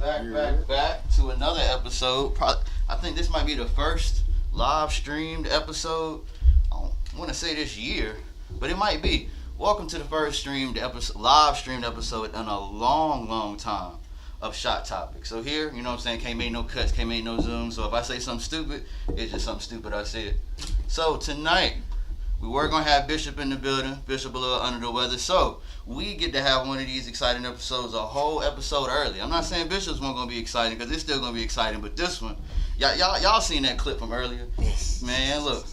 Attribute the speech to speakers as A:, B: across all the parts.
A: back to another episode. I think this might be the first live streamed episode. I don't want to say this year, but it might be. Welcome to the first live streamed episode in a long time of Shot Topic. So here, you know what I'm saying, can't make no cuts, can't make no zooms. So if I say something stupid, it's just something stupid I said. So tonight, we were going to have Bishop in the building. Bishop a little under the weather. So we get to have one of these exciting episodes, a whole episode early. I'm not saying Bishop's one going to be exciting because it's still going to be exciting. But this one, y'all seen that clip from earlier?
B: Yes.
A: Man, look.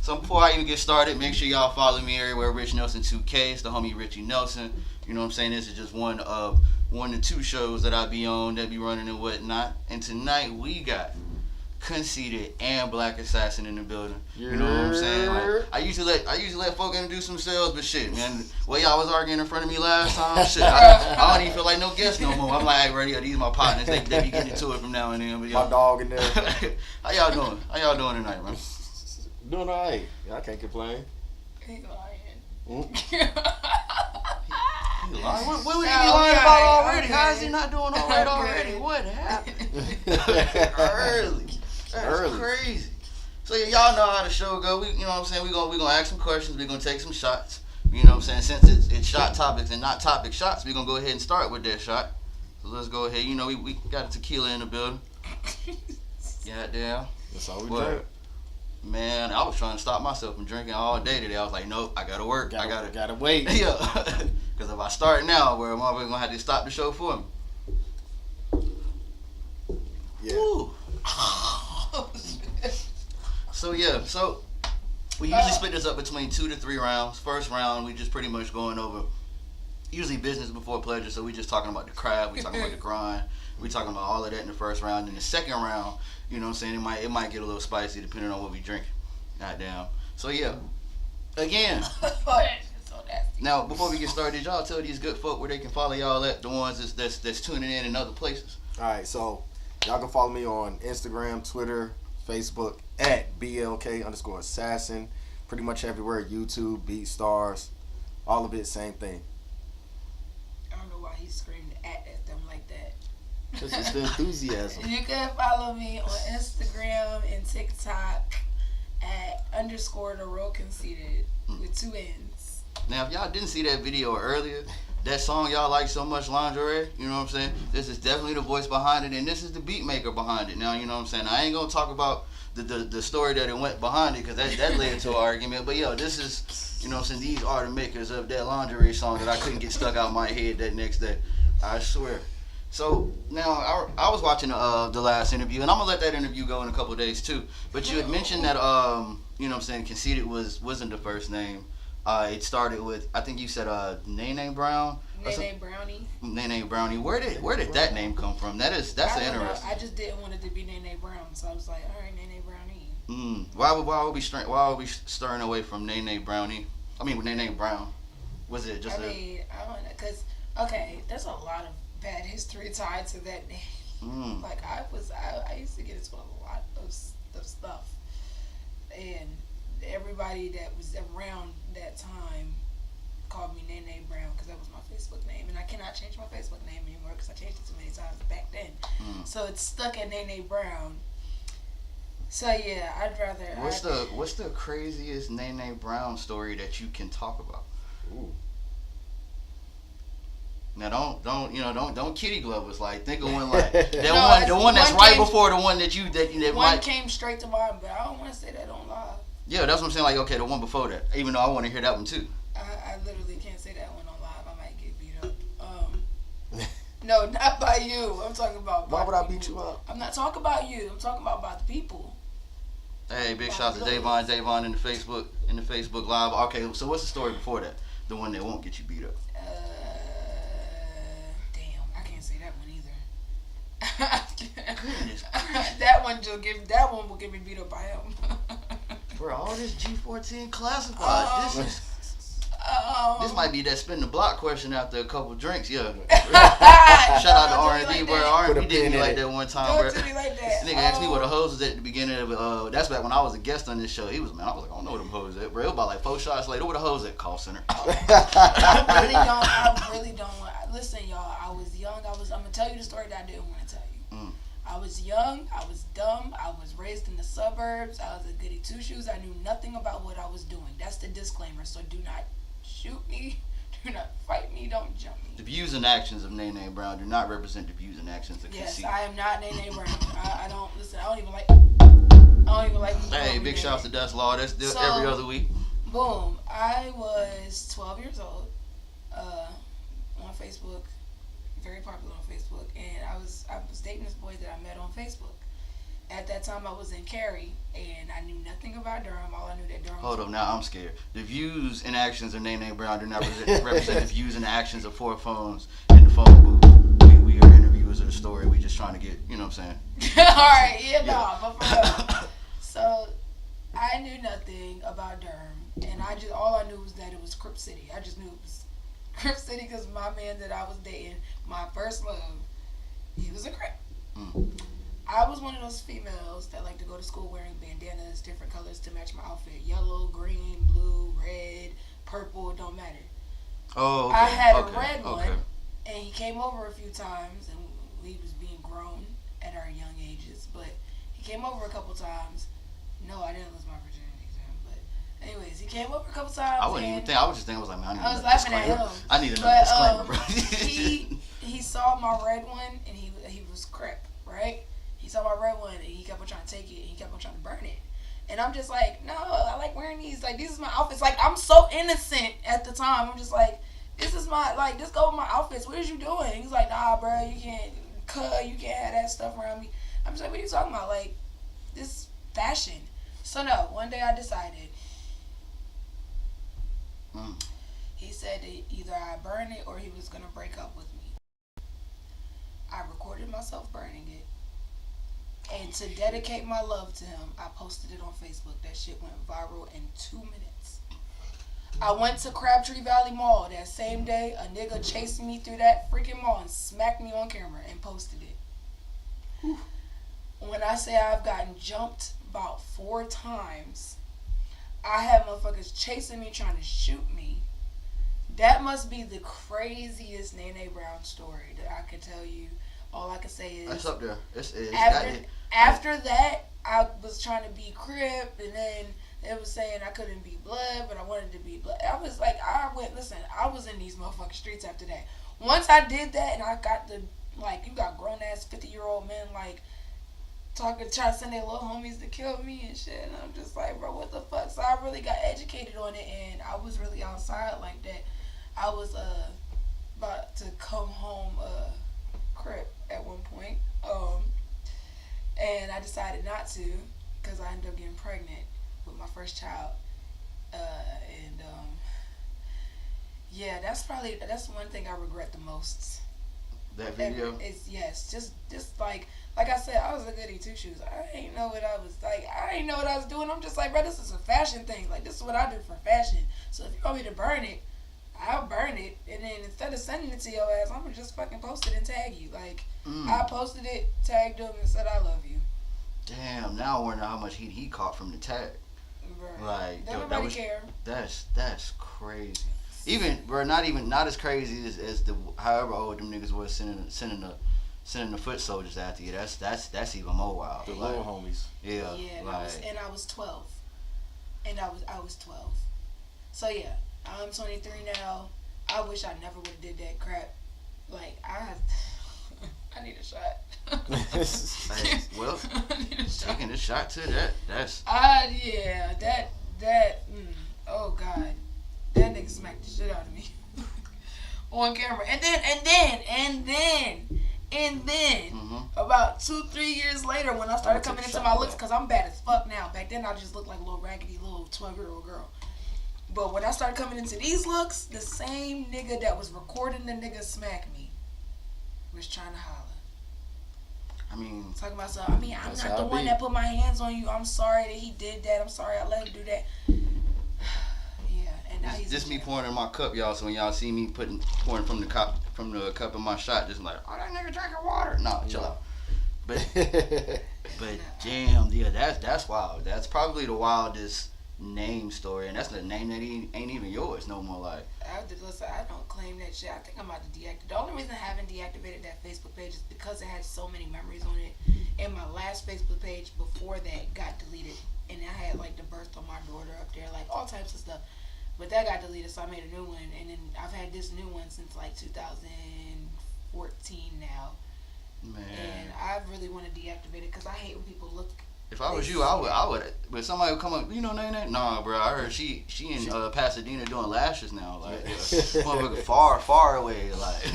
A: So before I even get started, make sure y'all follow me everywhere. Rich Nelson 2K. It's the homie Richie Nelson. You know what I'm saying? This is just one of the two shows that I be on that be running and whatnot. And tonight we got Connceited and Black Assasin in the building. You know what I'm saying? Like, I usually let folk introduce themselves, but shit, man, well y'all was arguing in front of me last time. Shit, I don't even feel like no guest no more. I'm like, hey, these are my partners. They be getting into it from now and then. But,
B: my dog in there.
A: How y'all doing? How y'all doing tonight, man?
B: Doing all right. I can't complain.
C: He lying.
A: He lying? What would he be lying about already? How is he not doing all right already? What happened? Early. That's crazy. So y'all know how the show go. We, you know what I'm saying? We gonna ask some questions. We gonna take some shots. You know what I'm saying? Since it's shot topics and not topic shots, we gonna go ahead and start with that shot. So let's go ahead. You know we got a tequila in the building. Goddamn.
B: That's all we drink.
A: Man, I was trying to stop myself from drinking all day today. I was like, nope, I gotta work. I gotta
B: wait.
A: Yeah, because if I start now, where am I gonna have to stop the show for me?
B: Yeah.
A: Ooh. So we usually split this up between 2 to 3 rounds. First round, we just pretty much going over usually business before pleasure. So we just talking about the craft, we talking about the grind, we talking about all of that in the first round. In the second round, you know what I'm saying, it might get a little spicy depending on what we drink. Goddamn. So yeah, again. Now before we get started, y'all tell these good folk where they can follow y'all at, the ones that's tuning in other places.
B: All right, so y'all can follow me on Instagram, Twitter, Facebook at BLK_Assasin. Pretty much everywhere. YouTube, BeatStars, all of it, same thing.
C: I don't know why he screamed at them like that.
B: Because it's the enthusiasm.
C: You can follow me on Instagram and TikTok at _TheRealConnceited with 2 N's.
A: Now, if y'all didn't see that video earlier, that song y'all like so much, Lingerie, you know what I'm saying? This is definitely the voice behind it, and this is the beat maker behind it. Now, you know what I'm saying? I ain't going to talk about the story that it went behind it, because that led to an argument. But, yo, this is, you know what I'm saying, these are the makers of that Lingerie song that I couldn't get stuck out my head that next day. I swear. So, now, I was watching the last interview, and I'm going to let that interview go in a couple of days, too. But you had mentioned that, you know what I'm saying, Connceited wasn't the first name. It started with, I think you said Nene Brown.
C: Nene Brownie.
A: Nene Brownie. Where did that name come from? That's interesting.
C: I just didn't want it to be Nene Brown, so I was like, all right, Nene Brownie.
A: Why would we stirring away from Nene Brownie? I mean, with Nene Brown. Was it just? I
C: don't know, cause there's a lot of bad history tied to that name. Like I used to get into a lot of stuff, and everybody that was around that time called me Nene Brown because that was my Facebook name, and I cannot change my Facebook name anymore because I changed it too many times back then. So it's stuck at Nene Brown. So yeah, I'd rather.
A: What's the craziest Nene Brown story that you can talk about?
B: Ooh.
A: Now don't kitty glove us. Like, think of one like that one that's right before the one that
C: one came straight to mind, but I don't want to say that on live.
A: Yeah, that's what I'm saying. Like, okay, the one before that. Even though I want to hear that one too.
C: I literally can't say that one on live. I might get beat up. No, not by you. I'm talking about.
B: Why would I beat you up?
C: I'm not talking about you. I'm talking about the people.
A: Hey, big shout out to Davon in the Facebook Live. Okay, so what's the story before that? The one that won't get you beat up.
C: Damn, I can't say that one either.
A: Goodness.
C: That one will get me beat up by him.
A: Bro, all this G14 classified. This is. This might be that spin the block question after a couple drinks. Yeah. Shout out to R&D, bro. R&D did me like that one time, bro.
C: Don't do me like that.
A: This nigga asked me what the hoes was at the beginning of that's back when I was a guest on this show. I was like, I don't know where them hoes at, bro. It was about like 4 shots later. Where the hoes at? Call center.
C: I really don't. Listen, y'all. I was young. I'm gonna tell you the story that I didn't want to tell you. I was young. I was dumb. I was raised in the suburbs. I was a goody two shoes. I knew nothing about what I was doing. That's the disclaimer. So do not shoot me. Do not fight me. Don't jump me.
A: The views and actions of Nene Brown do not represent the views and actions of
C: Yes,
A: Connceited.
C: I am not Nene Brown. I don't listen. I don't even like.
A: Hey, big shouts to Dust Law. That's
C: So,
A: every other week.
C: Boom. I was 12 years old. On Facebook, very popular on Facebook, and I was dating this boy that I met on Facebook. At that time, I was in Cary, and I knew nothing about Durham. All I knew that Durham.
A: Hold up, now I'm scared. The views and actions of Nene Brown do not represent the views and actions of Four Phones in the phone booth. We are interviewers of the story. We just trying to get, you know what I'm saying?
C: Alright, but for real. So, I knew nothing about Durham, and all I knew was that it was Crip City. I just knew it was Crip City because my man that I was dating, my first love, he was a Crip. I was one of those females that like to go to school wearing bandanas, different colors to match my outfit. Yellow, green, blue, red, purple, it don't matter.
A: Oh, okay.
C: I had a red one, and he came over a few times, and we was being grown at our young ages, but he came over a couple times. No, I didn't lose my virginity to him, but anyways, he came over a couple times.
A: I wouldn't even think. I was just thinking, I was like, man,
C: I was laughing at him.
A: I need another disclaimer, bro.
C: he saw my red one, and he was Crip, right? He saw my red one, and he kept on trying to take it, and he kept on trying to burn it. And I'm just like, no, I like wearing these. Like, these is my outfits. Like, I'm so innocent at the time. I'm just like, this is my, like, just go with my outfits. What is you doing? He's like, nah, bro, you can't have that stuff around me. I'm just like, what are you talking about? Like, this fashion. So, no, one day I decided. He said that either I burn it or he was going to break up with me. I recorded myself burning it. And to dedicate my love to him, I posted it on Facebook. That shit went viral in 2 minutes. I went to Crabtree Valley Mall that same day. A nigga chased me through that freaking mall and smacked me on camera and posted it. Whew. When I say I've gotten jumped about 4 times, I had motherfuckers chasing me, trying to shoot me. That must be the craziest Nene Brown story that I could tell you. All I can say is
A: that's up there.
C: After that, I was trying to be Crip, and then they was saying I couldn't be blood, but I wanted to be blood. I was like, I was in these motherfucking streets after that. Once I did that, and I got the, like, you got grown ass 50-year-old men like trying to send their little homies to kill me and shit. And I'm just like, bro, what the fuck? So I really got educated on it, and I was really outside like that. I was about to come home Crip at one point. And I decided not to because I ended up getting pregnant with my first child. Yeah, that's one thing I regret the most.
A: That video?
C: Yes, just like I said, I was a goody two shoes. I didn't know what I was doing. I'm just like, bro, this is a fashion thing. Like, this is what I do for fashion. So if you want me to burn it, I'll burn it, and then instead of sending it to your ass, I'm gonna just fucking post it and tag you. Like, I posted it, tagged him, and said I love you.
A: Damn, now I wonder how much heat he caught from the tag.
C: Right.
A: Like,
C: nobody care.
A: That's crazy. Even, bro, not as crazy as the however old them niggas was sending the foot soldiers after you. That's even more wild.
B: The little homies.
A: Yeah.
C: Yeah,
A: like,
C: I was 12. And I was 12. So yeah. I'm 23 now. I wish I never would have did that crap. Like, I need a shot.
A: hey, well, taking a shot to that. That's.
C: Yeah, oh God, that nigga smacked the shit out of me on camera. And then, about 2-3 years later, when I started coming into my looks, cause I'm bad as fuck now. Back then, I just looked like a little raggedy little 12-year-old girl. But when I started coming into these looks, the same nigga that was recording the nigga smack me was trying to holler.
A: I mean,
C: talking about something. I mean, I'm not the one that put my hands on you. I'm sorry that he did that. I'm sorry I let him do that. Yeah, and Now he's
A: Just
C: in
A: me
C: jail.
A: pouring in my cup, y'all. So when y'all see me pouring from the cup in my shot, just like, oh, that nigga drinking water. Nah, chill out. But damn, yeah, that's wild. That's probably the wildest name story, and that's the name that ain't even yours no more. Like,
C: Listen, I don't claim that shit. I think I'm about to deactivate. The only reason I haven't deactivated that Facebook page is because it had so many memories on it. And my last Facebook page before that got deleted. And I had like the birth of my daughter up there, like all types of stuff. But that got deleted, so I made a new one. And then I've had this new one since like 2014 now.
A: man,
C: And I really want to deactivate it because I hate when people look.
A: if I was you, I would. But somebody would come up, you know, Nene? Nah, bro. I heard she in Pasadena doing lashes now. Like, motherfucker, far away. Like,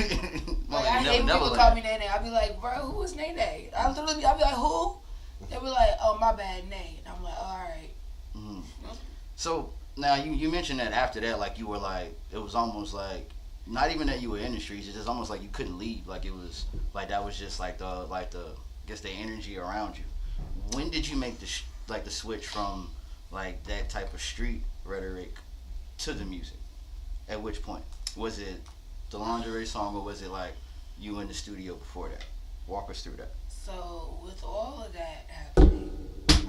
C: Like I hate when people call me Nene. I'll be like, bro, who is Nene? I'll be like, who? They'll be like, oh, my bad, Nene. And I'm like, all right.
A: Mm-hmm. So now you mentioned that after that, like you were like, it was almost like not even that you were in the streets. It's just almost like you couldn't leave. Like it was like that was just like the I guess the energy around you. When did you make the switch from like that type of street rhetoric to the music? At which point was it the lingerie song, or was it like you in the studio before that? Walk us through that.
C: So with all of that happening,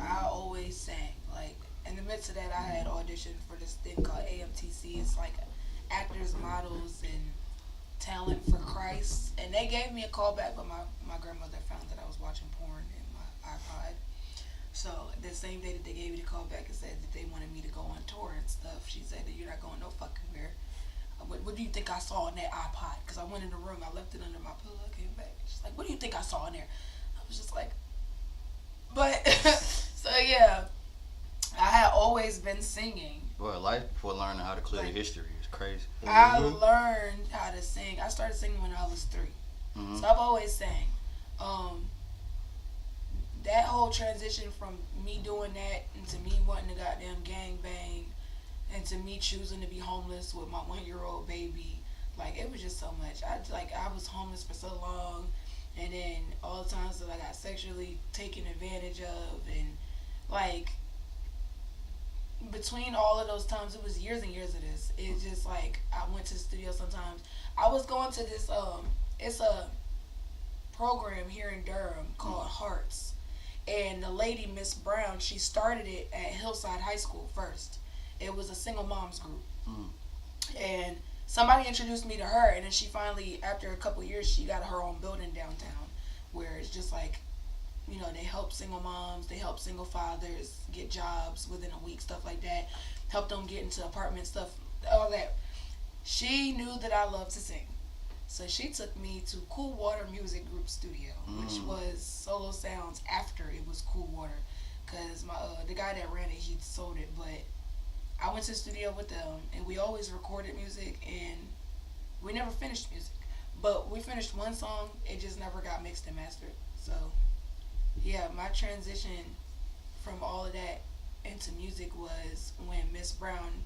C: I always sang. Like in the midst of that, I had auditioned for this thing called AMTC. It's like actors, models, and talent for Christ. And they gave me a call back, but my grandmother found that I was watching porn in my iPod. So the same day that they gave me the call back and said that they wanted me to go on tour and stuff, she said that you're not going no fucking where. What do you think I saw in that iPod? Because I went in the room, I left it under my pillow, I came back. She's like, what do you think I saw in there? I was just like, but, so yeah, I had always been singing.
A: Well, life before learning how to clear the history is crazy.
C: I learned how to sing. I started singing when I was 3.
A: Mm-hmm.
C: So I've always sang. That whole transition from me doing that into me wanting to goddamn gang bang and to me choosing to be homeless with my 1-year-old baby, like it was just so much. I was homeless for so long, and then all the times that I got sexually taken advantage of, and like between all of those times, it was years and years of this. It's just like I went to the studio sometimes. I was going to this it's a program here in Durham called Hearts. And the lady, Miss Brown, she started it at Hillside High School first. It was a single moms group. And somebody introduced me to her, and then she finally, after a couple years, she got her own building downtown where it's just like, you know, they help single moms, they help single fathers get jobs within a week, stuff like that. Help them get into apartment stuff, all that. She knew that I loved to sing. So she took me to Cool Water Music Group Studio, which was Solo Sounds after it was Cool Water, because the guy that ran it, he sold it. But I went to the studio with them, and we always recorded music, and we never finished music. But we finished one song, it just never got mixed and mastered. So yeah, my transition from all of that into music was when Miss Brown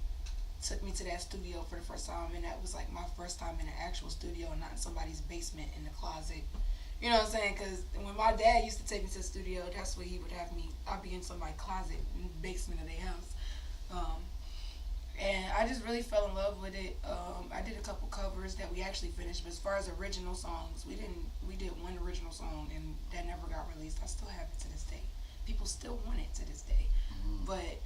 C: took me to that studio for the first time, and that was like my first time in an actual studio and not in somebody's basement in the closet. You know what I'm saying? Because when my dad used to take me to the studio, that's where he would have me. I'd be in somebody's closet in the basement of their house. And I just really fell in love with it. I did a couple covers that we actually finished, but as far as original songs, we did one original song, and that never got released. I still have it to this day. People still want it to this day. But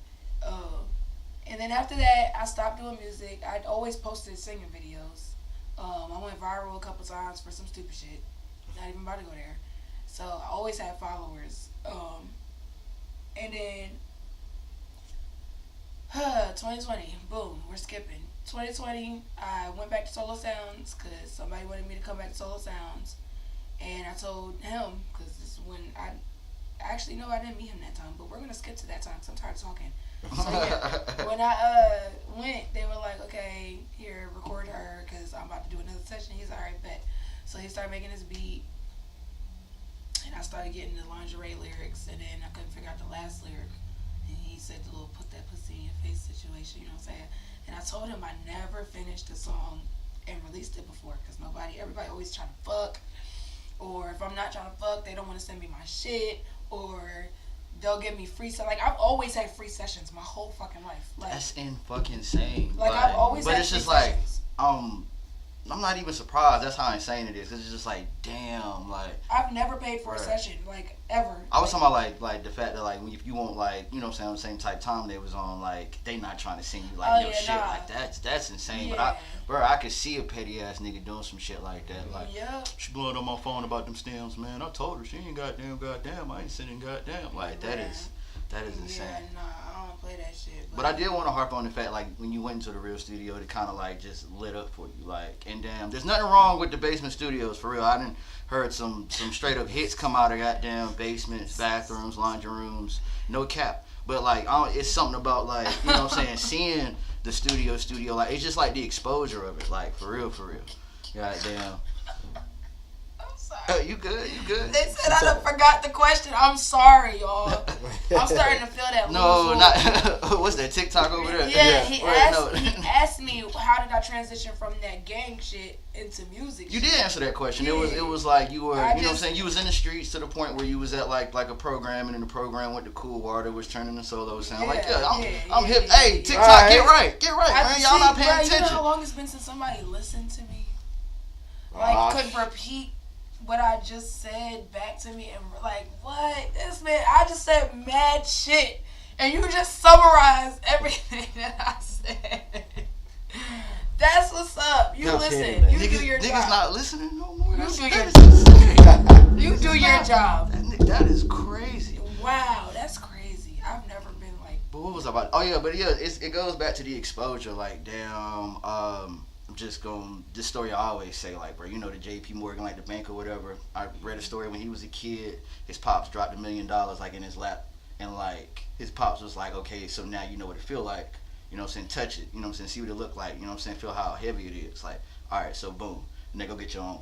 C: and then after that, I stopped doing music. I'd always posted singing videos. I went viral a couple times for some stupid shit. Not even about to go there. So I always had followers. And then 2020, boom, we're skipping. 2020, I went back to Solo Sounds because somebody wanted me to come back to Solo Sounds. And I told him, because this is when actually, no, I didn't meet him that time, but we're going to skip to that time because I'm tired of talking. So yeah, when I went, they were like, okay, here, record her because I'm about to do another session. He's alright, bet. So he started making his beat, and I started getting the lingerie lyrics, and then I couldn't figure out the last lyric. And he said the little put that pussy in your face situation, you know what I'm saying? And I told him I never finished a song and released it before because everybody always trying to fuck, or if I'm not trying to fuck, they don't want to send me my shit, or they'll give me free stuff. Like I've always had free sessions my whole fucking life. Like
A: That's fucking insane.
C: Like I've always
A: but
C: had
A: it's
C: free
A: just
C: sessions.
A: I'm not even surprised. That's how insane it is. 'Cause it's just like, damn, like
C: I've never paid for a
A: Right.
C: session, like ever.
A: I was talking about like the fact that like if you want like you know what I'm saying, the same type time they was on, like they not trying to send you like
C: Oh,
A: your
C: yeah,
A: shit
C: nah.
A: like that's insane.
C: Yeah.
A: But I could see a petty ass nigga doing some shit like that. Like
C: Yeah.
A: she blowing up my phone about them stems, man. I told her she ain't goddamn. I ain't sending goddamn. Like that is insane.
C: Yeah, nah, I don't play that shit.
A: But I did want to harp on the fact, like, when you went into the real studio, it kind of, like, just lit up for you. Like, and damn, there's nothing wrong with the basement studios, for real. I done heard some straight-up hits come out of goddamn basements, bathrooms, laundry rooms. No cap. But, like, it's something about, like, you know what I'm saying, seeing the studio, like, it's just, like, the exposure of it. Like, for real. Goddamn.
C: I'm sorry.
A: You good.
C: They said I done forgot the question. I'm sorry, y'all. I'm starting to feel that.
A: No,
C: loose
A: not. What's that, TikTok over there?
C: Yeah,
A: He
C: asked me how did I transition from that gang shit into music.
A: You
C: shit.
A: did answer that question.
C: Yeah.
A: It was like you were,
C: I
A: you know what I'm
C: just-
A: saying? You was in the streets to the point where you was at like a program, and then the program went to Cool Water, was turning to solo sound. Like, I'm hip.
C: yeah,
A: Hey,
C: yeah.
A: TikTok,
B: Alright.
A: get right, man. Y'all not paying
C: You know
A: attention.
C: how long it's been since somebody listened to me? Like, could repeat what I just said back to me and like, what? This man, I just said mad shit. And you just summarized everything that I said. That's what's up. You
B: No
C: listen.
B: kidding, man.
C: You do your
A: Niggas
C: job.
A: not listening no more.
C: You do your
A: That is insane.
C: You do your job.
A: That is crazy.
C: Wow, that's crazy. I've never been like.
A: But what was I about? Oh yeah, but yeah, it goes back to the exposure. Like, damn, I'm just going. This story I always say, like, bro, you know the J.P. Morgan, like the bank or whatever. I read a story when he was a kid. His pops dropped $1 million like in his lap, and like his pops was like, okay, so now you know what it feel like. You know what I'm saying? Touch it. You know what I'm saying? See what it look like. You know what I'm saying? Feel how heavy it is. Like, all right, so boom, and then go get your own.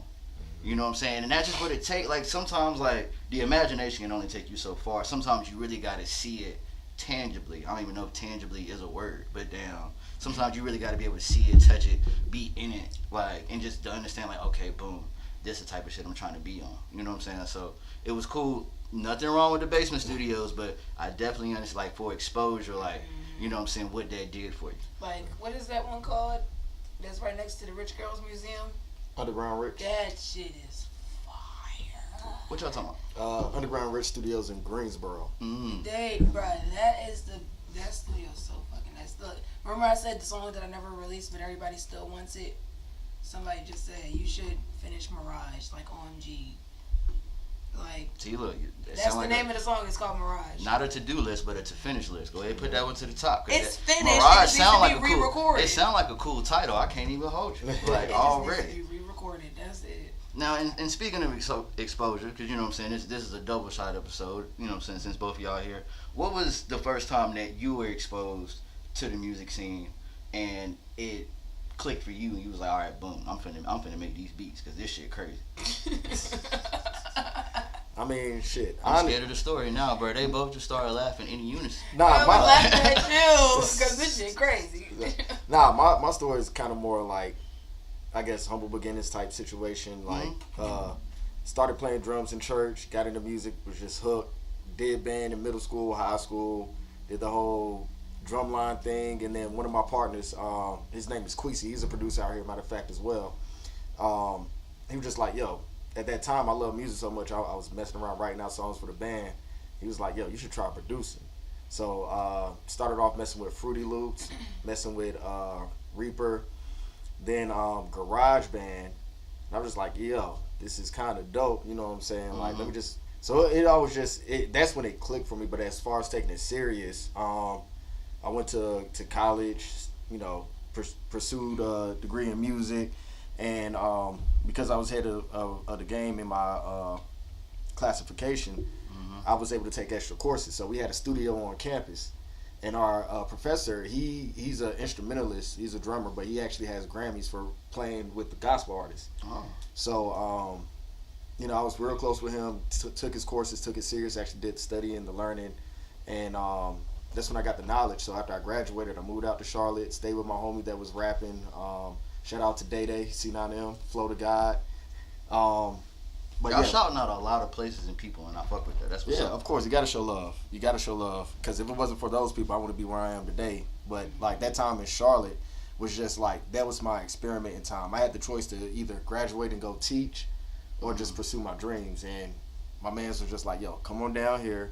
A: You know what I'm saying? And that's just what it takes. Like, sometimes, like, the imagination can only take you so far. Sometimes you really got to see it tangibly. I don't even know if tangibly is a word, but damn. Sometimes you really got to be able to see it, touch it, be in it, like, and just to understand, like, okay, boom, this is the type of shit I'm trying to be on. You know what I'm saying? So, it was cool. Nothing wrong with the basement studios, but I definitely understand, like, for exposure, like, you know what I'm saying, what that did for you.
C: Like, what is that one called? That's right next to the Rich Girls Museum.
B: Underground Rich.
C: That shit is fire.
A: What y'all talking about?
B: Underground Rich Studios in Greensboro.
C: That studio is so fucking nice. Look, remember I said the song that I never released, but everybody still wants it? Somebody just said, you should finish Mirage, like OMG. Like,
A: See, look,
C: that's the name of the song. It's called Mirage.
A: Not a to-do list, but a to-finish list. Go ahead, put that one to the top.
C: It's
A: that,
C: finished.
A: Mirage
C: It just
A: sound
C: needs
A: like
C: to be
A: a cool.
C: re-recorded.
A: It sound like a cool title. I can't even hold you. Like
C: It just
A: already.
C: needs to be re-recorded. That's it.
A: Now, and speaking of exposure, because you know what I'm saying, this is a double shot episode. You know what I'm saying, since both of y'all here. What was the first time that you were exposed to the music scene, and it clicked for you, and you was like, all right, boom, I'm finna make these beats because this shit crazy.
B: I mean, shit.
A: I'm scared of the story now, bro. They both just started laughing in unison.
C: I
B: Nah,
C: was laughing at you because this shit crazy.
B: my story is kind of more like, I guess, humble beginnings type situation. Like, started playing drums in church, got into music, was just hooked. Did band in middle school, high school, did the whole drumline thing, and then one of my partners, his name is Queasy. He's a producer out here, matter of fact, as well. He was just like, yo, at that time, I love music so much, I was messing around writing out songs for the band. He was like, yo, you should try producing. So, started off messing with Fruity Loops, messing with Reaper, then GarageBand. And I was just like, yo, this is kind of dope, you know what I'm saying? Like, let me just... So it always just... that's when it clicked for me, but as far as taking it serious, I went to college, you know, pursued a degree in music, and because I was head of the game in my classification, I was able to take extra courses. So we had a studio on campus, and our professor, he's an instrumentalist, he's a drummer, but he actually has Grammys for playing with the gospel artists. So, you know, I was real close with him, took his courses, took it serious, actually did the studying, the learning, and that's when I got the knowledge. So after I graduated, I moved out to Charlotte, stayed with my homie that was rapping. Shout out to Day Day, C9M, Flow to God. But
A: y'all
B: yeah,
A: shouting out a lot of places and people, and I fuck with that. That's what's
B: yeah,
A: up.
B: of course, you gotta show love. You gotta show love, because if it wasn't for those people, I wouldn't be where I am today. But like that time in Charlotte was just like that was my experimenting time. I had the choice to either graduate and go teach, or just pursue my dreams. And my mans was just like, "Yo, come on down here.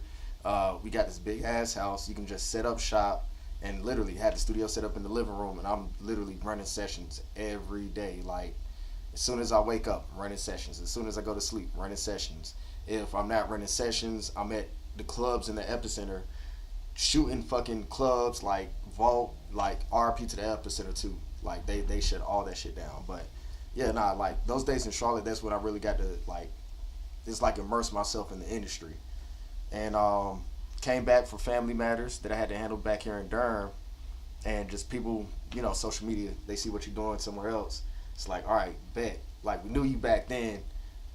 B: We got this big ass house. You can just set up shop." And literally had the studio set up in the living room, and I'm literally running sessions every day. Like as soon as I wake up, running sessions. As soon as I go to sleep, running sessions. If I'm not running sessions, I'm at the clubs in the epicenter, shooting fucking clubs like Vault, like RP to the epicenter too. Like they shut all that shit down. But yeah, nah, like those days in Charlotte, that's when I really got to like, just like immerse myself in the industry. And came back for family matters that I had to handle back here in Durham, and just people, social media, they see what you're doing somewhere else. It's like, all right, bet. Like we knew you back then,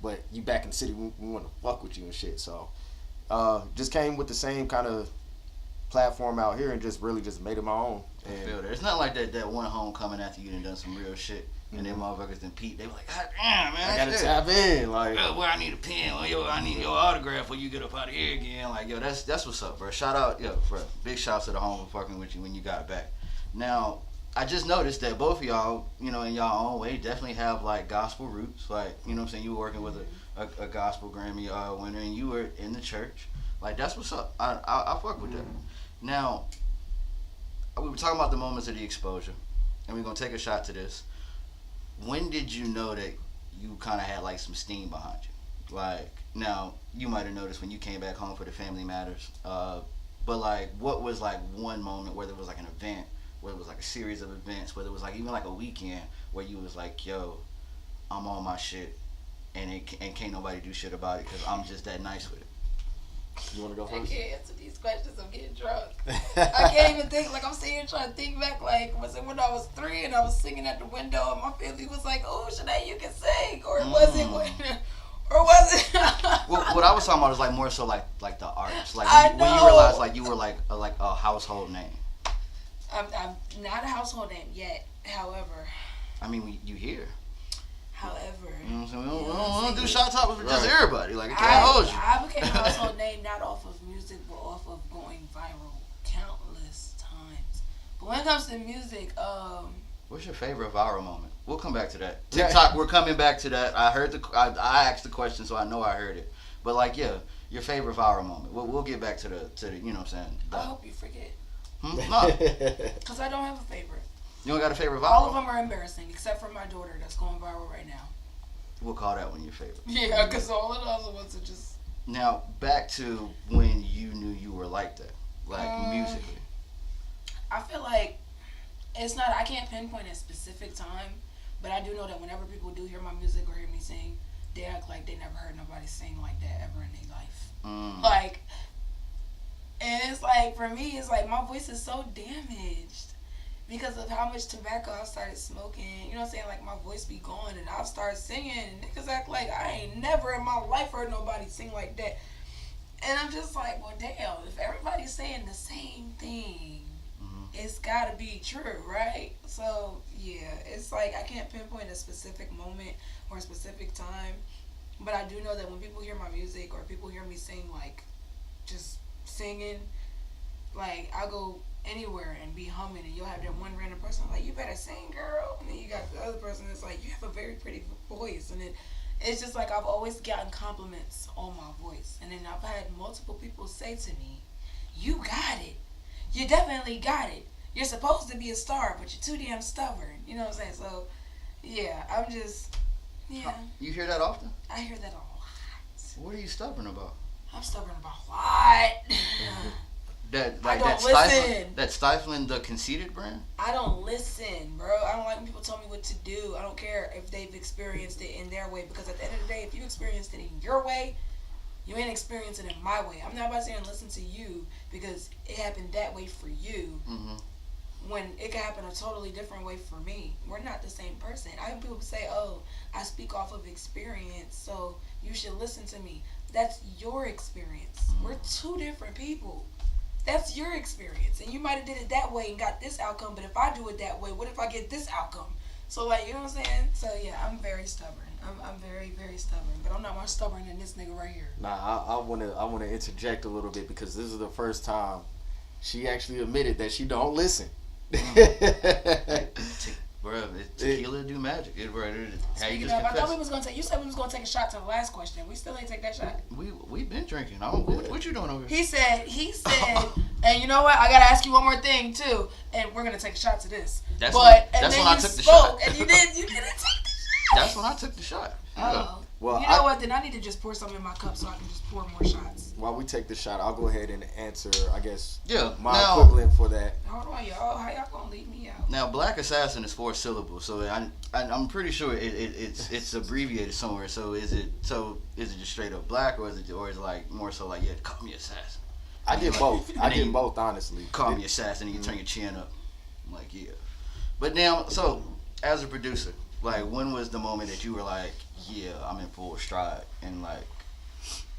B: but you back in the city, we want to fuck with you and shit. So just came with the same kind of platform out here and just really just made it my own.
A: I feel that. It's not like that one homecoming after you done some real shit. And then motherfuckers then Pete, they were like, God damn, man.
B: I gotta tap in. Like,
A: well, I need a pen. Well, yo, I need your autograph when you get up out of here again. Like, yo, that's what's up, bro. Shout out, bro. Big shouts to the home for fucking with you when you got back. Now, I just noticed that both of y'all, in y'all own way, definitely have like gospel roots. Like, you know what I'm saying? You were working with a gospel Grammy winner, and you were in the church. Like, that's what's up. I fuck with that. Now, we were talking about the moments of the exposure, and we're gonna take a shot to this. When did you know that you kind of had like some steam behind you? Like, now you might have noticed when you came back home for the Family Matters, but like, what was like one moment, whether it was like an event, whether it was like a series of events, whether it was like even like a weekend where you was like, yo, I'm on my shit, and can't nobody do shit about it because I'm just that nice with it.
B: You want to go
C: I
B: first?
C: can't answer these questions. I'm getting drunk. I can't even think. Like, I'm sitting here trying to think back. Like, was it when I was 3 and I was singing at the window and my family was like, "Oh, Shanae, you can sing," or was it when, or was it?
A: Well, what I was talking about is like more so like the arts. Like when you
C: know.
A: realized like you were like a household name.
C: I'm not a household name yet. However,
A: I mean, you hear.
C: However,
A: You know what I'm saying? We don't do shot topics with just everybody. Like, I can't
C: I
A: hold you.
C: I became a household name not off of music, but off of going viral countless times. But when it comes to music,
A: What's your favorite viral moment? We'll come back to that. TikTok, we're coming back to that. I heard I asked the question, so I know I heard it. But like, yeah, your favorite viral moment. We'll get back to the you know what I'm saying?
C: I hope you forget.
A: No,
C: Because I don't have a favorite.
A: you don't got a favorite viral.
C: All of them are embarrassing, except for my daughter that's going viral right now.
A: We'll call that one your favorite.
C: Yeah, because all of the other ones are just...
A: Now, back to when you knew you were like that, like musically.
C: I feel like it's not... I can't pinpoint a specific time, but I do know that whenever people do hear my music or hear me sing, they act like they never heard nobody sing like that ever in their life. Like, and it's like, for me, it's like my voice is so damaged because of how much tobacco I started smoking. You know what I'm saying? Like, my voice be gone and I'll start singing and niggas act like I ain't never in my life heard nobody sing like that. And I'm just like, well, damn, if everybody's saying the same thing, it's gotta be true, right? So, yeah, it's like I can't pinpoint a specific moment or a specific time, but I do know that when people hear my music or people hear me sing, like, just singing, like, I'll go anywhere and be humming, and you'll have that one random person like, you better sing, girl, and then you got the other person that's like, you have a very pretty voice, and it's just like I've always gotten compliments on my voice, and then I've had multiple people say to me, you got it, you definitely got it, you're supposed to be a star, but you're too damn stubborn, you know what I'm saying? So yeah, I'm just, yeah.
A: You hear that often?
C: I hear that a lot.
A: What are you stubborn about?
C: I'm stubborn about a lot.
A: That stifling the Connceited brand?
C: I don't listen, bro. I don't like when people tell me what to do. I don't care if they've experienced it in their way, because at the end of the day, if you experienced it in your way, you ain't experiencing it in my way. I'm not about to sit and listen to you because it happened that way for you, when it could happen a totally different way for me. We're not the same person. I have people say, oh, I speak off of experience, so you should listen to me. That's your experience. We're two different people. That's your experience, and you might have did it that way and got this outcome, but if I do it that way, what if I get this outcome? So, like, you know what I'm saying? So yeah, I'm very stubborn. I'm very, very stubborn, but I'm not more stubborn than this nigga right here.
B: Nah, I wanna interject a little bit because this is the first time she actually admitted that she don't listen.
A: Bro, tequila do magic. How you
C: Speaking
A: just
C: of, I thought
A: confessed.
C: we was gonna take. You said we was gonna take a shot to the last question. We still ain't take that shot.
A: We been drinking. What you doing over here?
C: He said, and you know what? I gotta ask you one more thing too, and we're gonna take a shot to this.
A: That's
C: but
A: when-
C: and
A: that's
C: then
A: when I
C: you
A: took the
C: spoke,
A: shot.
C: and you didn't take the shot.
A: That's when I took the shot. Yeah.
C: Oh,
B: Well,
C: you know what? Then I need to just pour some in my cup so I can just pour more shots.
B: While we take the shot, I'll go ahead and answer, I guess,
A: Yeah.
B: my
A: Now,
B: equivalent for that.
C: Hold on, y'all. How y'all gonna leave me out?
A: now, Black Assassin is 4 syllables, so I'm pretty sure it's abbreviated somewhere. So is it just straight up Black, or is it like more so like, yeah, call me Assassin?
B: I get both. I
A: and then
B: get
A: you
B: both, honestly.
A: Call me Assassin, and you turn your chin up. I'm like, yeah. But now, so as a producer, like, when was the moment that you were like, yeah, I'm in full stride and like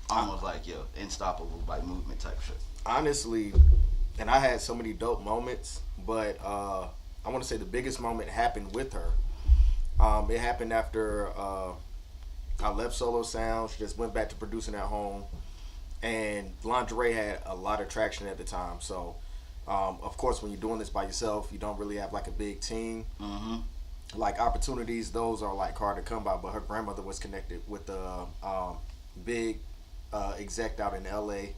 A: almost like unstoppable like movement type shit?
B: Honestly, and I had so many dope moments, but I want to say the biggest moment happened with her. It happened after I left Solo Sounds, just went back to producing at home, and lingerie had a lot of traction at the time. So, of course, when you're doing this by yourself, you don't really have like a big team.
A: Mm-hmm.
B: Like opportunities, those are like hard to come by. But her grandmother was connected with a big exec out in LA,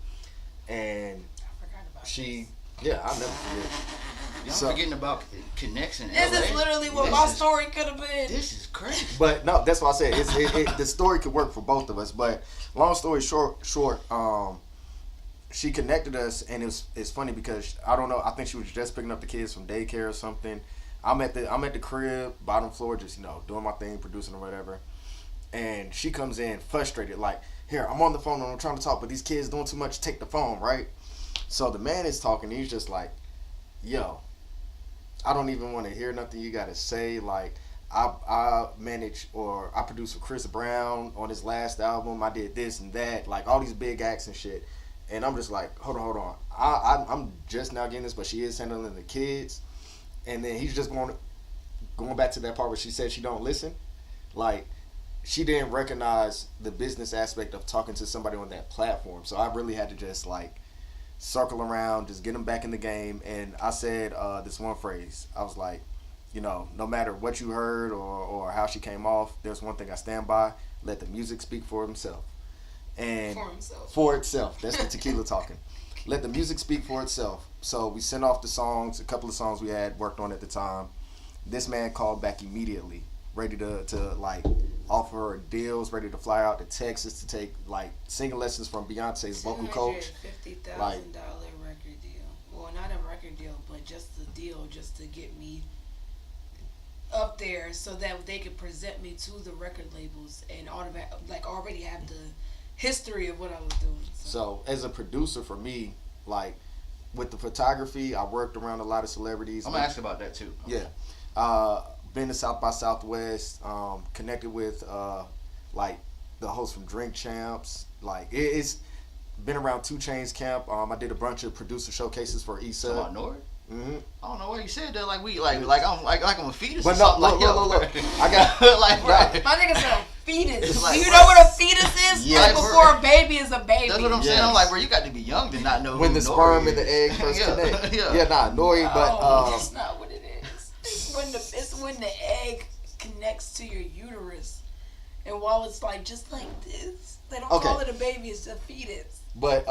B: and
C: I forgot about
B: she, yeah, I'll never forget.
A: Y'all
B: So-
A: forgetting about connection.
C: this. This is literally what my story could have been.
A: This is crazy.
B: But no, that's why I said the story could work for both of us. But long story short, she connected us, and it's funny because I don't know. I think she was just picking up the kids from daycare or something. I'm at the crib, bottom floor, just doing my thing, producing or whatever. And she comes in frustrated, like, here, I'm on the phone and I'm trying to talk, but these kids doing too much. Take the phone, right? So the man is talking. He's just like, yo, I don't even want to hear nothing you got to say. Like, I manage or I produced for Chris Brown on his last album. I did this and that, like all these big acts and shit. And I'm just like, hold on. I'm just now getting this, but she is handling the kids. And then he's just going back to that part where she said she don't listen. Like, she didn't recognize the business aspect of talking to somebody on that platform. So I really had to just like circle around, just get them back in the game. And I said this one phrase. I was like, no matter what you heard or how she came off, there's one thing I stand by: let the music speak for himself. And for itself. That's the tequila talking. Let the music speak for itself. So we sent off the songs, a couple of songs we had worked on at the time. This man called back immediately, ready to like offer her deals, ready to fly out to Texas to take like singing lessons from Beyonce's vocal coach.
C: $250,000
B: Like,
C: record deal. Well, not a record deal, but just a deal just to get me up there so that they could present me to the record labels and already have the history of what I was doing.
B: So as a producer for me, like with the photography, I worked around a lot of celebrities.
A: I'm gonna ask about that too.
B: Yeah. Been to South by Southwest, connected with like the host from Drink Champs. Like it's been around 2 Chainz camp. I did a bunch of producer showcases for Issa.
A: About Nord?
B: Mm-hmm.
A: I don't know why you said that. Like I'm a fetus.
B: But
A: or
B: no,
A: something.
B: look. I got
A: like, bro.
C: My nigga said a fetus.
A: Like,
C: Do you
A: bro.
C: know what a fetus is?
B: Yeah,
C: Like
A: bro.
C: before a baby is a baby.
A: That's what I'm saying.
B: Yes.
A: I'm like, bro, you got to be young to not know
B: when
A: who
B: the
A: Nord
B: sperm
A: is.
B: and the egg first
A: Yeah.
B: connect.
A: Yeah.
B: Nori, but
C: that's not what it is. It's when the egg connects to your uterus, and while it's like just like this, they don't
B: Okay.
C: call it a baby. It's a fetus.
B: But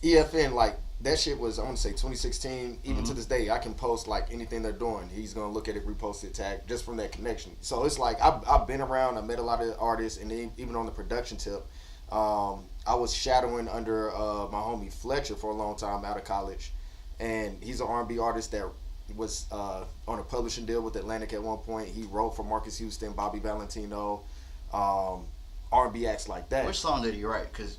B: EFN, like that shit was, I want to say 2016. Even to
A: Mhm.
B: this day, I can post like anything they're doing. He's gonna look at it, repost it, tag, just from that connection. So it's like I've been around. I met a lot of artists, and then even on the production tip, I was shadowing under my homie Fletcher for a long time out of college, and he's an R&B artist that was on a publishing deal with Atlantic at one point. He wrote for Marcus Houston, Bobby Valentino, R&B acts like that.
A: Which song did he write? Cause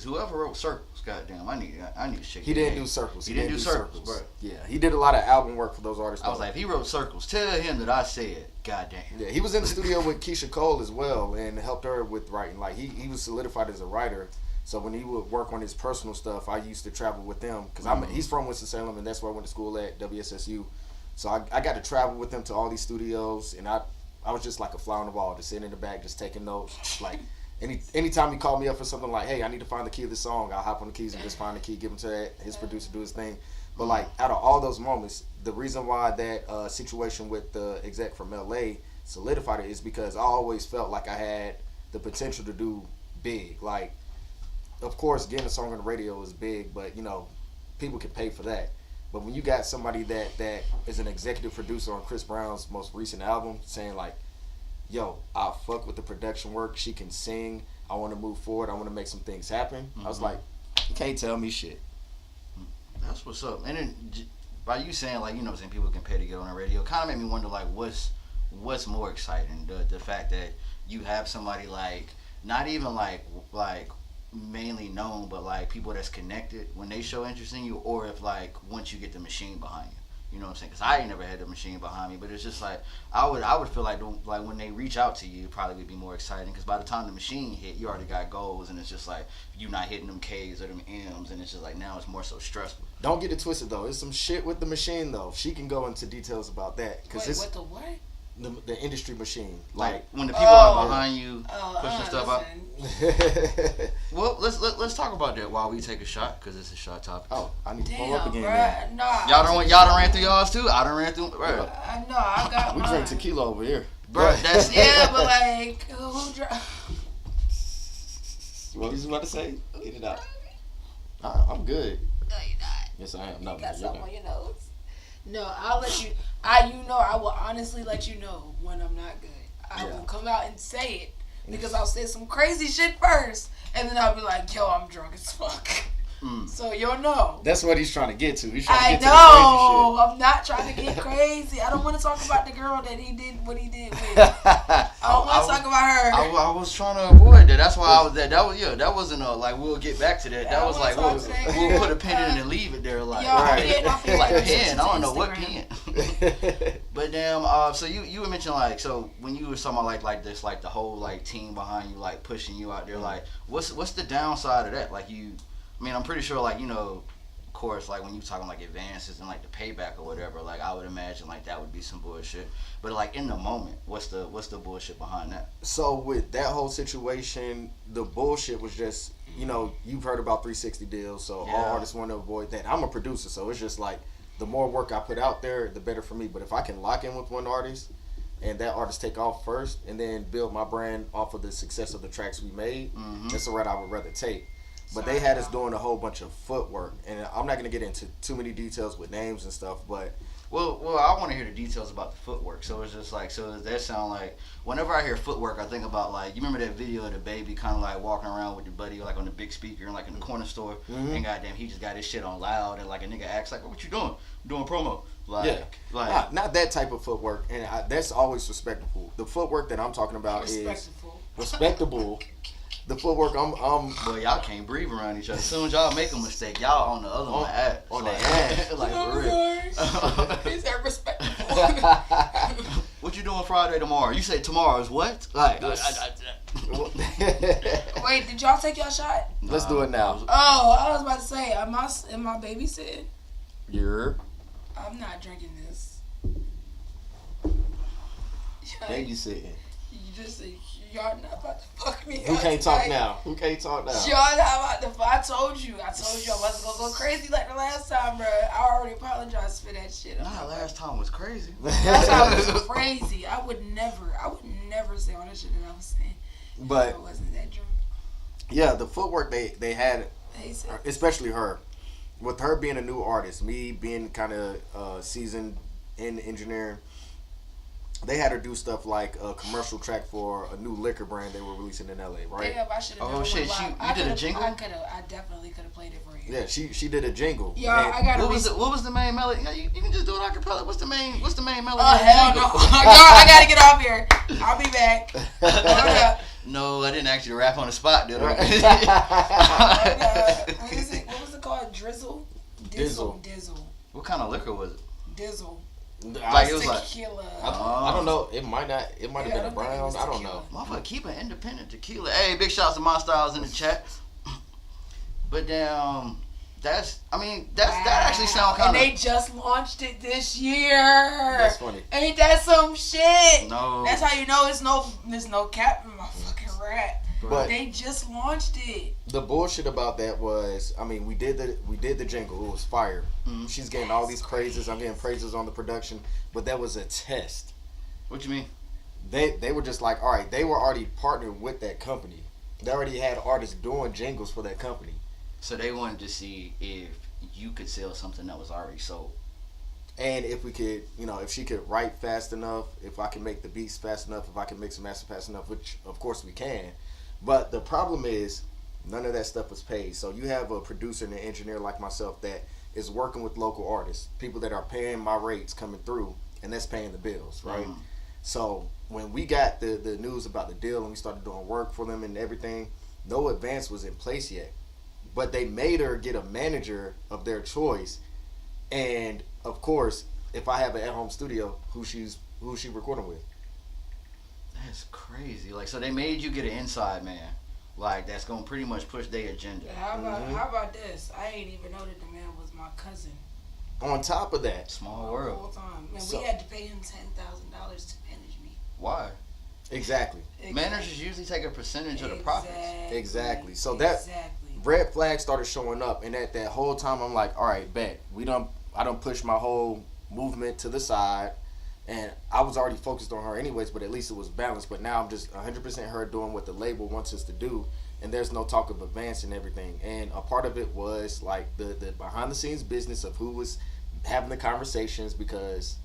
A: whoever wrote Circles, goddamn, I need to check.
B: He
A: his
B: didn't
A: name.
B: do Circles.
A: He didn't do Circles, bro.
B: Yeah, he did a lot of album work for those artists.
A: I was like, if he wrote Circles, tell him that I said, goddamn.
B: yeah, he was in the studio with Keisha Cole as well, and helped her with writing. Like he was solidified as a writer. So when he would work on his personal stuff, I used to travel with them because he's from Winston-Salem, and that's where I went to school at WSSU. So I got to travel with him to all these studios, and I I was just like a fly on the wall, just sitting in the back, just taking notes. Like anytime he called me up for something like, hey, I need to find the key of this song, I'll hop on the keys and just find the key, give him to his producer, do his thing. But like out of all those moments, the reason why that situation with the exec from LA solidified it is because I always felt like I had the potential to do big. Like, of course, getting a song on the radio is big, but you know, people can pay for that. But when you got somebody that is an executive producer on Chris Brown's most recent album saying like, yo, I fuck with the production work, she can sing, I want to move forward, I want to make some things happen. I was like, you can't tell me shit.
A: That's what's up. And then by you saying like, you know, saying people can pay to get on the radio, kind of made me wonder like what's more exciting, the fact that you have somebody like not even like mainly known, but like people that's connected when they show interest in you, or if like once you get the machine behind you. You know what I'm saying? Because I ain't never had the machine behind me, but it's just like I would feel like when they reach out to you, it probably would be more exciting. Because by the time the machine hit, you already got goals, and it's just like you not hitting them K's or them M's, and it's just like now it's more so stressful.
B: Don't get it twisted though. There's some shit with the machine though. She can go into details about that because
C: Wait, what the what?
B: The industry machine,
A: Like when the people are behind you pushing stuff out.
B: like.
A: Well, let's talk about that while we take a shot, because it's a shot topic.
B: Oh, I need to pull
C: Damn,
B: up again.
C: bruh. Nah.
A: Y'all done ran through y'all's too. I done ran through. Bro,
C: I know. I got
B: We
C: mine.
B: drink tequila over here.
A: that's
C: Yeah, but like, who
B: What was you about to say? Get it out. I'm good.
C: No, you're not.
B: Yes, I am.
C: You
B: No,
C: got
B: you're
C: something
B: not.
C: on your nose. No, I'll let you. I will honestly let you know when I'm not good. I will come out and say it because I'll say some crazy shit first, and then I'll be like, "Yo, I'm drunk as fuck." So you'll know.
B: That's what he's trying to get to. He's trying to get
C: I
B: to
C: know. I'm not trying to get crazy. I don't want to talk about the girl that he did what he did with. I don't want to talk about her.
A: I was trying to avoid that. That's why I was there. That wasn't like we'll get back to that. That was like we'll put a pin in it and leave it there like like pen. I don't know what pen. But damn. So you were mentioning like, so when you were talking about like this, like the whole like team behind you like pushing you out there, like what's the downside of that? Like I mean, I'm pretty sure, like, you know, of course, like, when you talking, like, advances and, like, the payback or whatever, like, I would imagine, like, that would be some bullshit. But, like, in the moment, what's the bullshit behind that?
B: So, with that whole situation, the bullshit was just, you know, you've heard about 360 deals, so all artists want to avoid that. I'm a producer, so it's just, like, the more work I put out there, the better for me. But if I can lock in with one artist and that artist take off first and then build my brand off of the success of the tracks we made, that's the route I would rather take. But they had us doing a whole bunch of footwork, and I'm not going to get into too many details with names and stuff, but...
A: Well, I want to hear the details about the footwork. So it's just like, so does that sound like, whenever I hear footwork, I think about like, you remember that video of the baby kind of like walking around with the buddy like on the big speaker and like in the corner store, and goddamn, he just got his shit on loud, and like a nigga acts like, what you doing? I'm doing promo. Like,
B: not that type of footwork, and that's always respectable. The footwork that I'm talking about is respectable. The footwork,
A: Boy, y'all can't breathe around each other. As soon as y'all make a mistake, y'all on the other one ass.
B: On the ass.
A: Like, for real.
C: Is that respectful?
A: What you doing Friday tomorrow? You say tomorrow is what? Like,
C: Wait, did y'all take y'all shot?
B: Let's do it now.
C: Oh, I was about to say, am I babysitting? I'm not drinking this.
B: Babysitting.
C: You just said, y'all not about to fuck me.
B: Who can't talk now? Y'all
C: not about to. I told you I wasn't gonna go crazy like the last time, bro. I already apologized for that shit.
A: Nah, last time was crazy.
C: Last time was crazy. I would never say all that shit that I was saying.
B: But
C: I wasn't that drunk.
B: Yeah, the footwork they had, especially her, with her being a new artist, me being kind of seasoned in engineering. They had her do stuff like a commercial track for a new liquor brand they were releasing in LA, right?
C: Damn, I should have
A: Oh shit, you did a jingle?
C: I definitely could have played it for you.
B: Yeah, she did a jingle.
C: Yeah, I got
A: what was the main melody? Yeah, you can just do it a cappella. What's the main melody?
C: Oh hell no! I gotta get off here. I'll be back. Hold up.
A: No, I didn't ask you to rap on the spot, did I?
C: What was it called? Drizzle. Dizzle.
A: What kind of liquor was it?
C: Dizzle.
A: Like it was
C: tequila.
B: I don't know. It might have been a brown. I don't know.
A: Motherfucker, keep an independent tequila. Hey, big shouts to My Styles in the chat. But damn, That actually sounds kind
C: And
A: of.
C: they just launched it this year.
B: That's funny.
C: Ain't that some shit?
A: No.
C: That's how you know there's no cap in my fucking rap.
B: But
C: They just launched it.
B: the bullshit about that was, I mean, we did the jingle. It was fire.
A: Mhm.
B: She's getting all these praises. I'm getting praises on the production, but that was a test.
A: What you mean?
B: They were just like, all right, they were already partnered with that company. They already had artists doing jingles for that company.
A: So they wanted to see if you could sell something that was already sold.
B: And if we could, if she could write fast enough, if I can make the beats fast enough, if I can mix and master fast enough, which of course we can. But the problem is, none of that stuff was paid. So you have a producer and an engineer like myself that is working with local artists, people that are paying my rates coming through, and that's paying the bills, right?
A: Mhm.
B: So when we got the news about the deal and we started doing work for them and everything, no advance was in place yet. But they made her get a manager of their choice. And of course, if I have an at-home studio, who's she recording with?
A: That's crazy. Like, so they made you get an inside man. Like, that's gonna pretty much push their agenda.
C: How about this? I ain't even know that the man was my cousin.
B: On top of that,
A: Small
C: The
A: world.
C: whole time. And
B: So-
C: we had to pay him $10,000 to manage me.
A: Why?
B: exactly.
A: Managers usually take a percentage of the profits.
B: Exactly. So that- Red flags started showing up, and at that whole time, I'm like, all right, bet. I don't push my whole movement to the side, and I was already focused on her anyways, but at least it was balanced. But now I'm just 100% her doing what the label wants us to do, and there's no talk of advance and everything. And a part of it was like the behind the scenes business of who was having the conversations because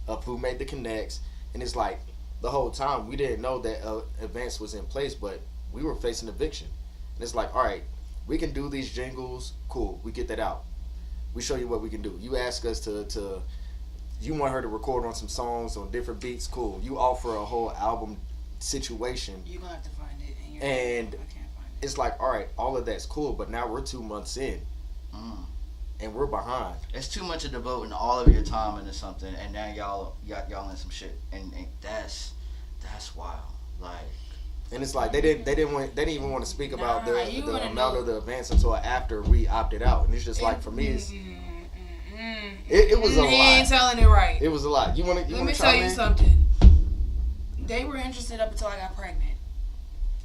B: of who made the connects, and it's like the whole time we didn't know that advance was in place, but we were facing eviction, and it's like, all right. We can do these jingles, cool. We get that out. We show you what we can do. You ask us to you want her to record on some songs on different beats, cool. You offer a whole album situation,
C: You're going to have to find it.
B: And
C: I can't find it.
B: it's like, all right, all of that's cool, but now we're 2 months in, and we're behind.
A: It's too much of devoting all of your time into something, and now y'all in some shit, and that's wild. Like,
B: And it's like they didn't even want to speak about
C: Nah,
B: the
C: you
B: amount
C: wanna
B: of the advance until after we opted out, and it's just like for me, it was a
C: He ain't
B: lot.
C: telling it right.
B: It was a lot. You want to
C: Let me tell
B: chime
C: you
B: in?
C: something. They were interested up until I got pregnant.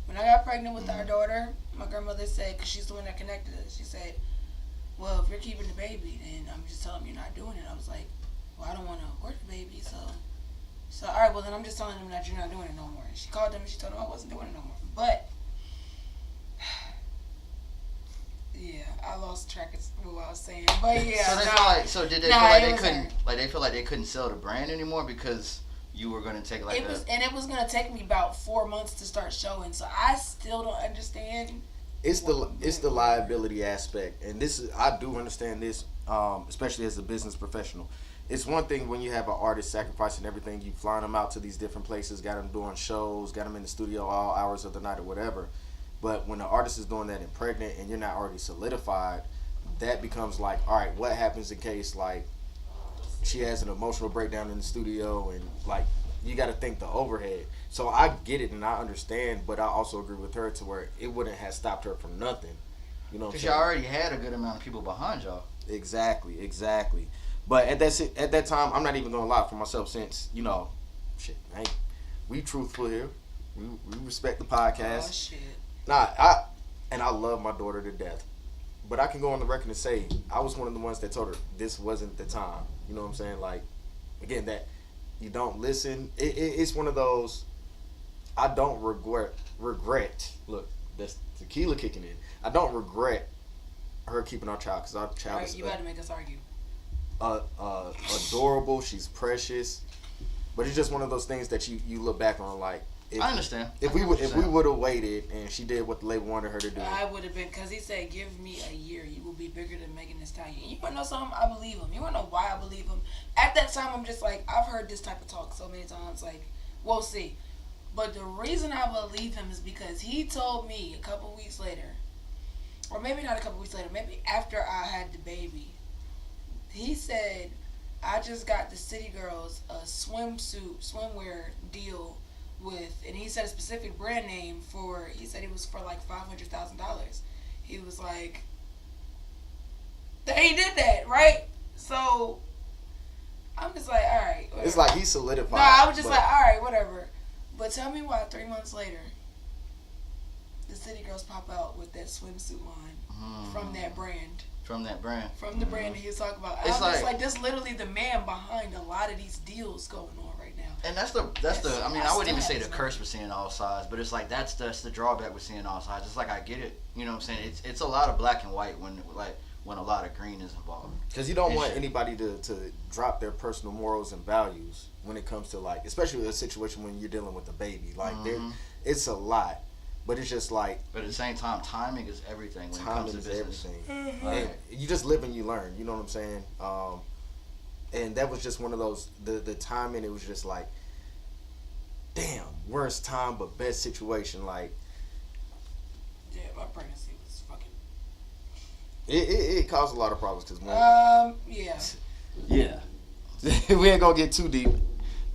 C: When I got pregnant with our daughter, my grandmother said, because she's the one that connected us, she said, well, if you're keeping the baby, then I'm just telling them you're not doing it. I was like, well, I don't want to abort the baby, so all right, well, then I'm just telling them that you're not doing it no more. And she called them and she told them I wasn't doing it no more. But, yeah, I lost track of what I was saying. But, yeah.
A: so they feel like, so did they feel like they couldn't, like they feel like they couldn't sell the brand anymore because you were gonna take like
C: it was gonna take me about 4 months to start showing, so I still don't understand.
B: It's the liability aspect, and this is, I do understand this, especially as a business professional. It's one thing when you have an artist sacrificing everything, you flying them out to these different places, got them doing shows, got them in the studio all hours of the night or whatever. But when the artist is doing that and pregnant and you're not already solidified, that becomes like, all right, what happens in case like she has an emotional breakdown in the studio, and like you got to think the overhead. So I get it and I understand, but I also agree with her to where it wouldn't have stopped her from nothing. You know what I'm
A: because
B: saying?
A: y'all already had a good amount of people behind y'all.
B: Exactly. But at that time, I'm not even gonna lie for myself, since shit, we truthful here. We respect the podcast.
C: Oh shit.
B: Nah, I love my daughter to death, but I can go on the record and say I was one of the ones that told her this wasn't the time. You know what I'm saying? Like, again, that you don't listen. It's one of those. I don't regret. Look, that's tequila kicking in. I don't regret her keeping our child, because our child
C: Right,
B: is
C: you about to make us argue.
B: Adorable. She's precious, but it's just one of those things that you look back on like.
A: I understand.
B: If we would have waited and she did what the label wanted her to do,
C: I would have been, because he said, give me a year, you will be bigger than Megan Thee Stallion. You want to know something? I believe him. You want to know why I believe him? At that time, I'm just like, I've heard this type of talk so many times, like, we'll see. But the reason I believe him is because he told me a couple weeks later, or maybe not a couple weeks later, maybe after I had the baby, he said, I just got the City Girls a swimwear deal with, and he said a specific brand name he said it was for like $500,000. He was like, They did that, right? So I'm just like, all right. Whatever.
B: It's like he solidified.
C: No, I was just like, all right, whatever. But tell me why 3 months later, the City Girls pop out with that swimsuit line from that brand.
A: From that brand.
C: From the brand that he was talking about.
A: It's
C: I'm just like, that's literally the man behind a lot of these deals going on right now.
A: And that's the I mean, I wouldn't even say the curse with seeing all sides, but it's like that's the drawback with seeing all sides. It's like I get it, you know what I'm saying? It's a lot of black and white when a lot of green is involved.
B: Because you don't want anybody to drop their personal morals and values when it comes to, like, especially a situation when you're dealing with a baby. Like, it's a lot. But it's just like...
A: But at the same time, timing is everything when it comes to business.
B: Everything.
A: Right.
B: You just live and you learn. You know what I'm saying? And that was just one of those... The timing, it was just like... Damn, worst time but best situation. Like...
C: Yeah, my pregnancy was fucking...
B: It caused a lot of problems because
C: yeah.
B: Yeah. We ain't gonna get too deep.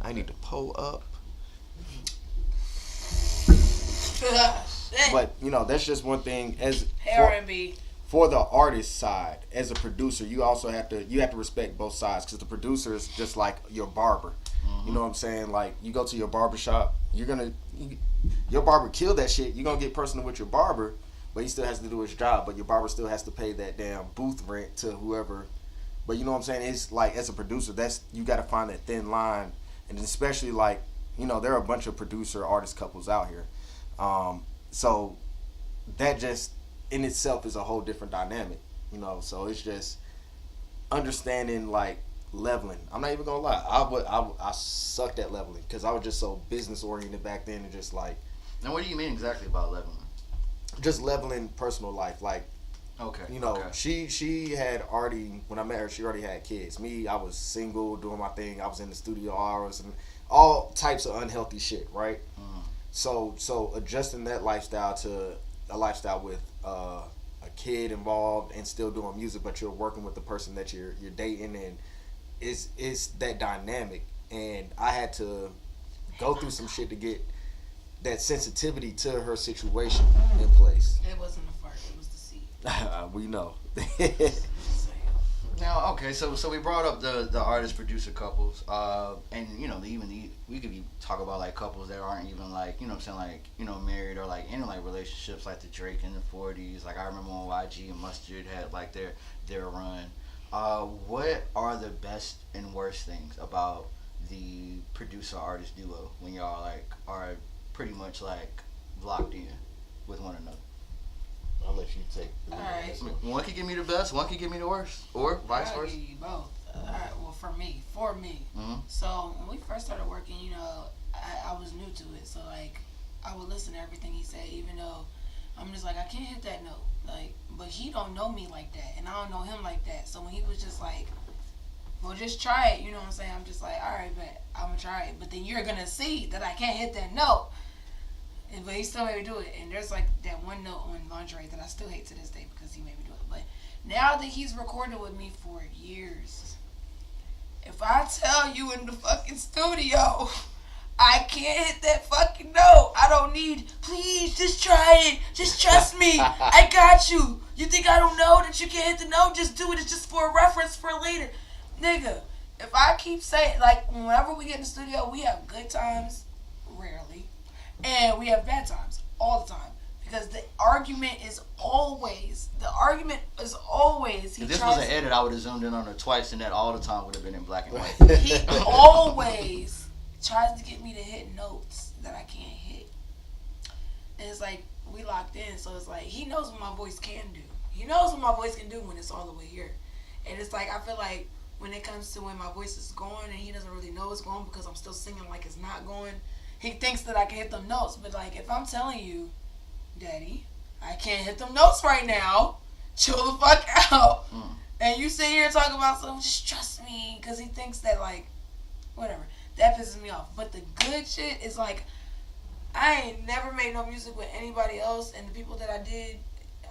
B: I need to pull up. But you know, that's just one thing. As
C: R&B
B: for the artist side, as a producer, you also have to respect both sides because the producer is just like your barber. You know what I'm saying? Like you go to your barber shop, your barber killed that shit. You're gonna get personal with your barber, but he still has to do his job. But your barber still has to pay that damn booth rent to whoever. But you know what I'm saying? It's like as a producer, you got to find that thin line, and especially like there are a bunch of producer artist couples out here. So that just in itself is a whole different dynamic, so it's just understanding like leveling. I'm not even gonna lie, I sucked at leveling because I was just so business oriented back then and just like.
A: Now what do you mean exactly about leveling?
B: Just leveling personal life, like.
A: Okay.
B: She had already, when I met her, she already had kids. Me, I was single, doing my thing. I was in the studio hours and all types of unhealthy shit, right? So adjusting that lifestyle to a lifestyle with a kid involved and still doing music, but you're working with the person that you're dating, and it's that dynamic. And I had to go through some shit to get that sensitivity to her situation in place.
C: It wasn't a fart, it was the seed.
B: We know.
A: Now, okay, so we brought up the artist producer couples, and we could be talk about like couples that aren't even like married or like in like relationships like the Drake in the 40s. Like I remember when YG and Mustard had like their run. What are the best and worst things about the producer artist duo when y'all like are pretty much like locked in with one another?
B: I'll let you take the lead.
C: Alright.
A: One could give me the best, one could give me the worst, or vice versa.
C: I'll give you both. Alright, well for me. So when we first started working, I was new to it, so like I would listen to everything he said, even though I'm just like I can't hit that note, like, but he don't know me like that, and I don't know him like that. So when he was just like, well, just try it, you know what I'm saying? I'm just like, alright, but I'm gonna try it, but then you're gonna see that I can't hit that note. But he still made me do it. And there's like that one note on Lingerie that I still hate to this day because he made me do it. But now that he's recorded with me for years, if I tell you in the fucking studio I can't hit that fucking note, I don't need, please just try it. Just trust me. I got you. You think I don't know that you can't hit the note? Just do it. It's just for a reference for later. Nigga, if I keep saying, like, whenever we get in the studio, we have good times, rarely. And we have bad times all the time because the argument is always.
A: If this was an edit, I would have zoomed in on it twice, and that all the time would have been in black and white.
C: He always tries to get me to hit notes that I can't hit, and it's like we locked in. So it's like he knows what my voice can do. He knows what my voice can do when it's all the way here, and it's like I feel like when it comes to when my voice is going and he doesn't really know it's going because I'm still singing like it's not going. He thinks that I can hit them notes, but like if I'm telling you, Daddy, I can't hit them notes right now, chill the fuck out. And you sit here and talk about something, just trust me, because he thinks that like, whatever. That pisses me off. But the good shit is like, I ain't never made no music with anybody else, and the people that I did,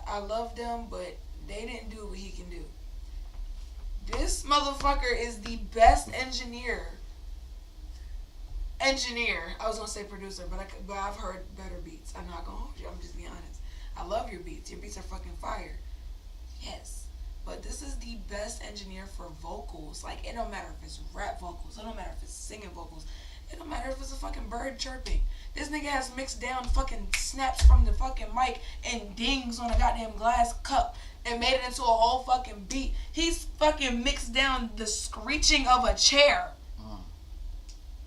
C: I love them, but they didn't do what he can do. This motherfucker is the best engineer. I was gonna say producer, but I've heard better beats. I'm not gonna hold you. I'm just being honest. I love your beats. Your beats are fucking fire. Yes, but this is the best engineer for vocals. Like, it don't matter if it's rap vocals, it don't matter if it's singing vocals, it don't matter if it's a fucking bird chirping. This nigga has mixed down fucking snaps from the fucking mic and dings on a goddamn glass cup and made it into a whole fucking beat. He's fucking mixed down the screeching of a chair.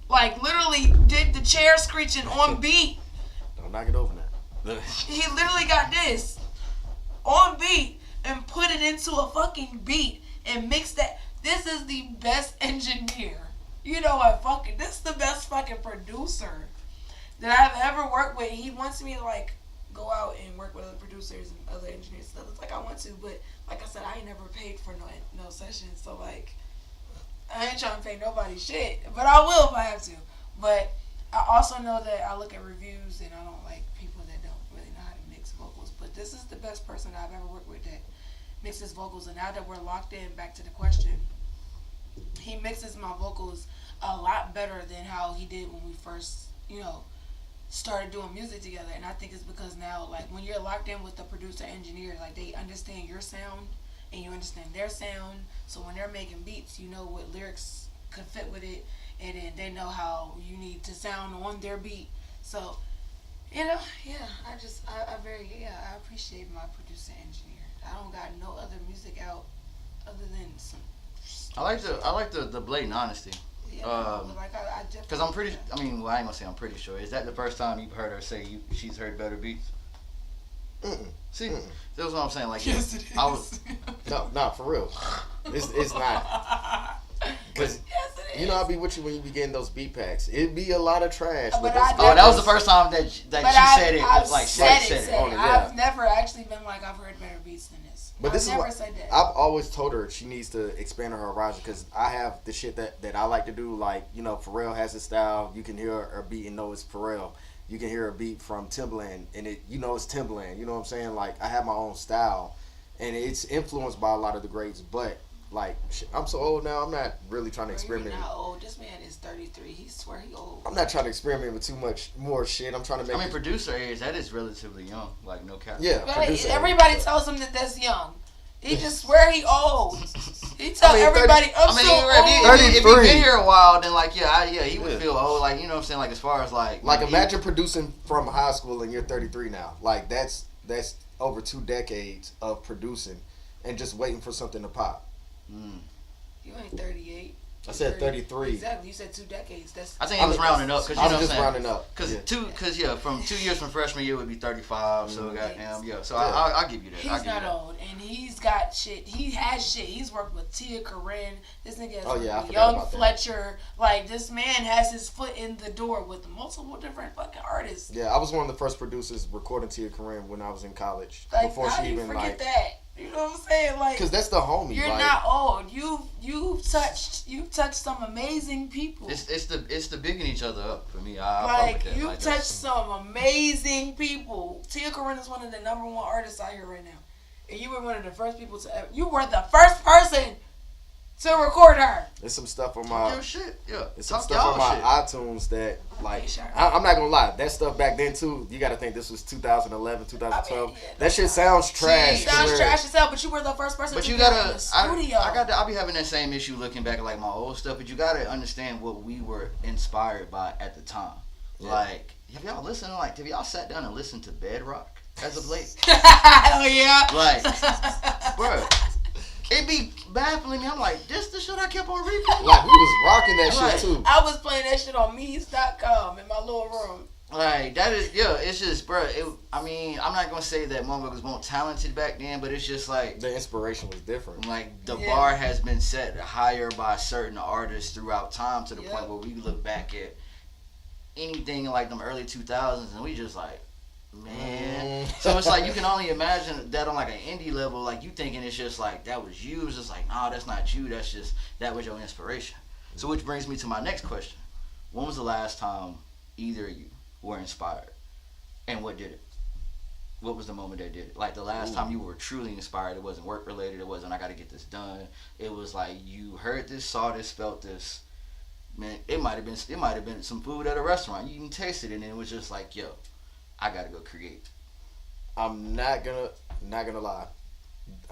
C: Like, literally did the chair screeching on beat.
B: Don't knock it over now.
C: He literally got this on beat and put it into a fucking beat and mixed that. This is the best engineer. You know what? Fucking, this is the best fucking producer that I've ever worked with. He wants me to, like, go out and work with other producers and other engineers and stuff. It's like I want to, but like I said, I ain't never paid for no sessions. So, like, I ain't trying to pay nobody shit, but I will if I have to. But I also know that I look at reviews and I don't like people that don't really know how to mix vocals. But this is the best person I've ever worked with that mixes vocals. And now that we're locked in, back to the question, he mixes my vocals a lot better than how he did when we first, started doing music together. And I think it's because now, like, when you're locked in with the producer engineer, like, they understand your sound and you understand their sound. So when they're making beats, you know what lyrics could fit with it, and then they know how you need to sound on their beat. So, I appreciate my producer engineer. I don't got no other music out other than some.
A: I like the blatant honesty.
C: Yeah,
A: because I'm pretty. I ain't gonna say I'm pretty sure. Is that the first time you've heard her say she's heard better beats? See, that's what I'm saying. Like,
C: yes, it is.
A: I was
B: no, for real. It's not. Because I'll be with you when you be getting those beat packs. It'd be a lot of trash.
C: But
A: that was the first time that she said it.
C: I've
A: Like
C: said
A: it.
C: I've never actually been like, I've heard better beats than this.
B: But
C: I've never said that.
B: I've always told her she needs to expand her horizon, because I have the shit that I like to do. Like, Pharrell has his style. You can hear a beat and know it's Pharrell. You can hear a beat from Timbaland and it's Timbaland. You know what I'm saying? Like, I have my own style, and it's influenced by a lot of the greats. But like, I'm so old now. I'm not really trying to experiment.
C: You're not old. This man is 33. He swear he old.
B: I'm not trying to experiment with too much more shit. I'm trying to make.
A: Producer age, that is relatively young. Like, no cap.
B: Yeah.
C: Everybody tells him that that's young. He just swear he old. He tell everybody, I'm so old.
A: If you've been here a while, then like, he would feel old. Like, you know what I'm saying? Like, as far as like
B: imagine producing from high school and you're 33 now. Like, that's over 2 decades of producing and just waiting for something to pop.
C: You ain't 38.
B: I said 33.
C: Exactly. You said 2 decades.
A: I think he was rounding up. Cause,
B: I was just rounding up.
A: From 2 years from freshman year would be 35. So goddamn, So I'll give you that.
C: He's not old, and he's got shit. He has shit. He's worked with Tia Corinne. This nigga has worked with Young Fletcher. Like, this man has his foot in the door with multiple different fucking artists.
B: Yeah, I was one of the first producers recording Tia Corinne when I was in college.
C: Like,
B: before
C: how
B: she
C: do you
B: even
C: forget that? You know what I'm saying? Like,
B: because that's the homie.
C: You're not old. You've touched some amazing people.
A: It's the bigging each other up for me.
C: You've touched some amazing people. Tia Corinne is one of the number 1 artists out here right now, and you were one of the first people to ever. You were the first person to record her.
B: There's some stuff on my
A: shit. Yeah.
B: There's some stuff on my iTunes that, like, I'm not gonna lie, that stuff back then too. You got to think this was 2011, 2012. That shit sounds trash.
C: It sounds trash as hell, but you were the first person.
A: But
C: to
A: you gotta.
C: in the studio.
A: I'll be having that same issue looking back at like my old stuff. But you gotta understand what we were inspired by at the time. Yeah. Like, have y'all listened? Like, have y'all sat down and listened to Bedrock as of late?
C: Hell yeah.
A: Like, bro. It be baffling me. I'm like, this the shit I kept on repeating.
B: Like, we was rocking that shit too.
C: I was playing that shit on Mees.com in my little room.
A: Like, that is, it's just, bro. I'm not gonna say that motherfuckers weren't talented back then, but it's just like
B: the inspiration was different.
A: Like, the bar has been set higher by certain artists throughout time to the point where we look back at anything in like them early 2000s and we just like, man. So it's like you can only imagine that on like an indie level, like you thinking it's just like that was you. It's just like, no, that's not you. That's just that was your inspiration. So which brings me to my next question: when was the last time either of you were inspired, and what did it? What was the moment that did it? Like the last time you were truly inspired, it wasn't work related. It wasn't I got to get this done. It was like you heard this, saw this, felt this. Man, it might have been some food at a restaurant. You even tasted it, and it was just like, yo, I gotta go create.
B: I'm not gonna lie.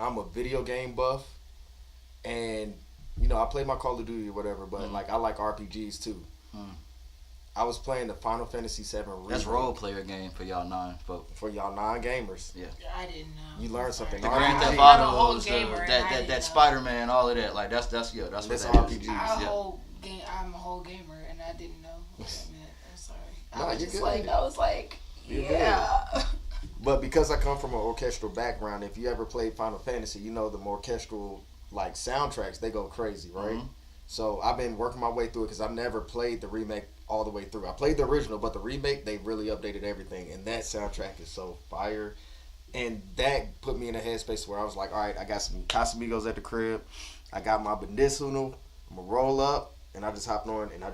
B: I'm a video game buff, and you know I play my Call of Duty or whatever, but like I like RPGs too. I was playing the Final Fantasy VII remake.
A: That's role player game for y'all folk.
B: For y'all non-gamers.
A: Yeah.
C: I didn't know.
B: You learn something.
A: The
B: RPG.
A: Grand Theft
C: I'm a whole
A: Auto,
C: gamer,
A: that Spider-Man, all of that. Like that's what that
B: RPGs.
A: is.
C: I'm a whole gamer, and I didn't know what that meant. I'm sorry.
B: No,
C: I was
B: you're
C: just
B: good.
C: I was like,
B: You're
C: yeah.
B: But because I come from an orchestral background, if you ever played Final Fantasy, you know the orchestral like soundtracks, they go crazy, right? Mm-hmm. So I've been working my way through it because I've never played the remake all the way through. I played the original, but the remake, they really updated everything, and that soundtrack is so fire. And that put me in a headspace where I was like, all right, I got some Casamigos at the crib. I got my medicinal. I'm going to roll up, and I just hopped on, and I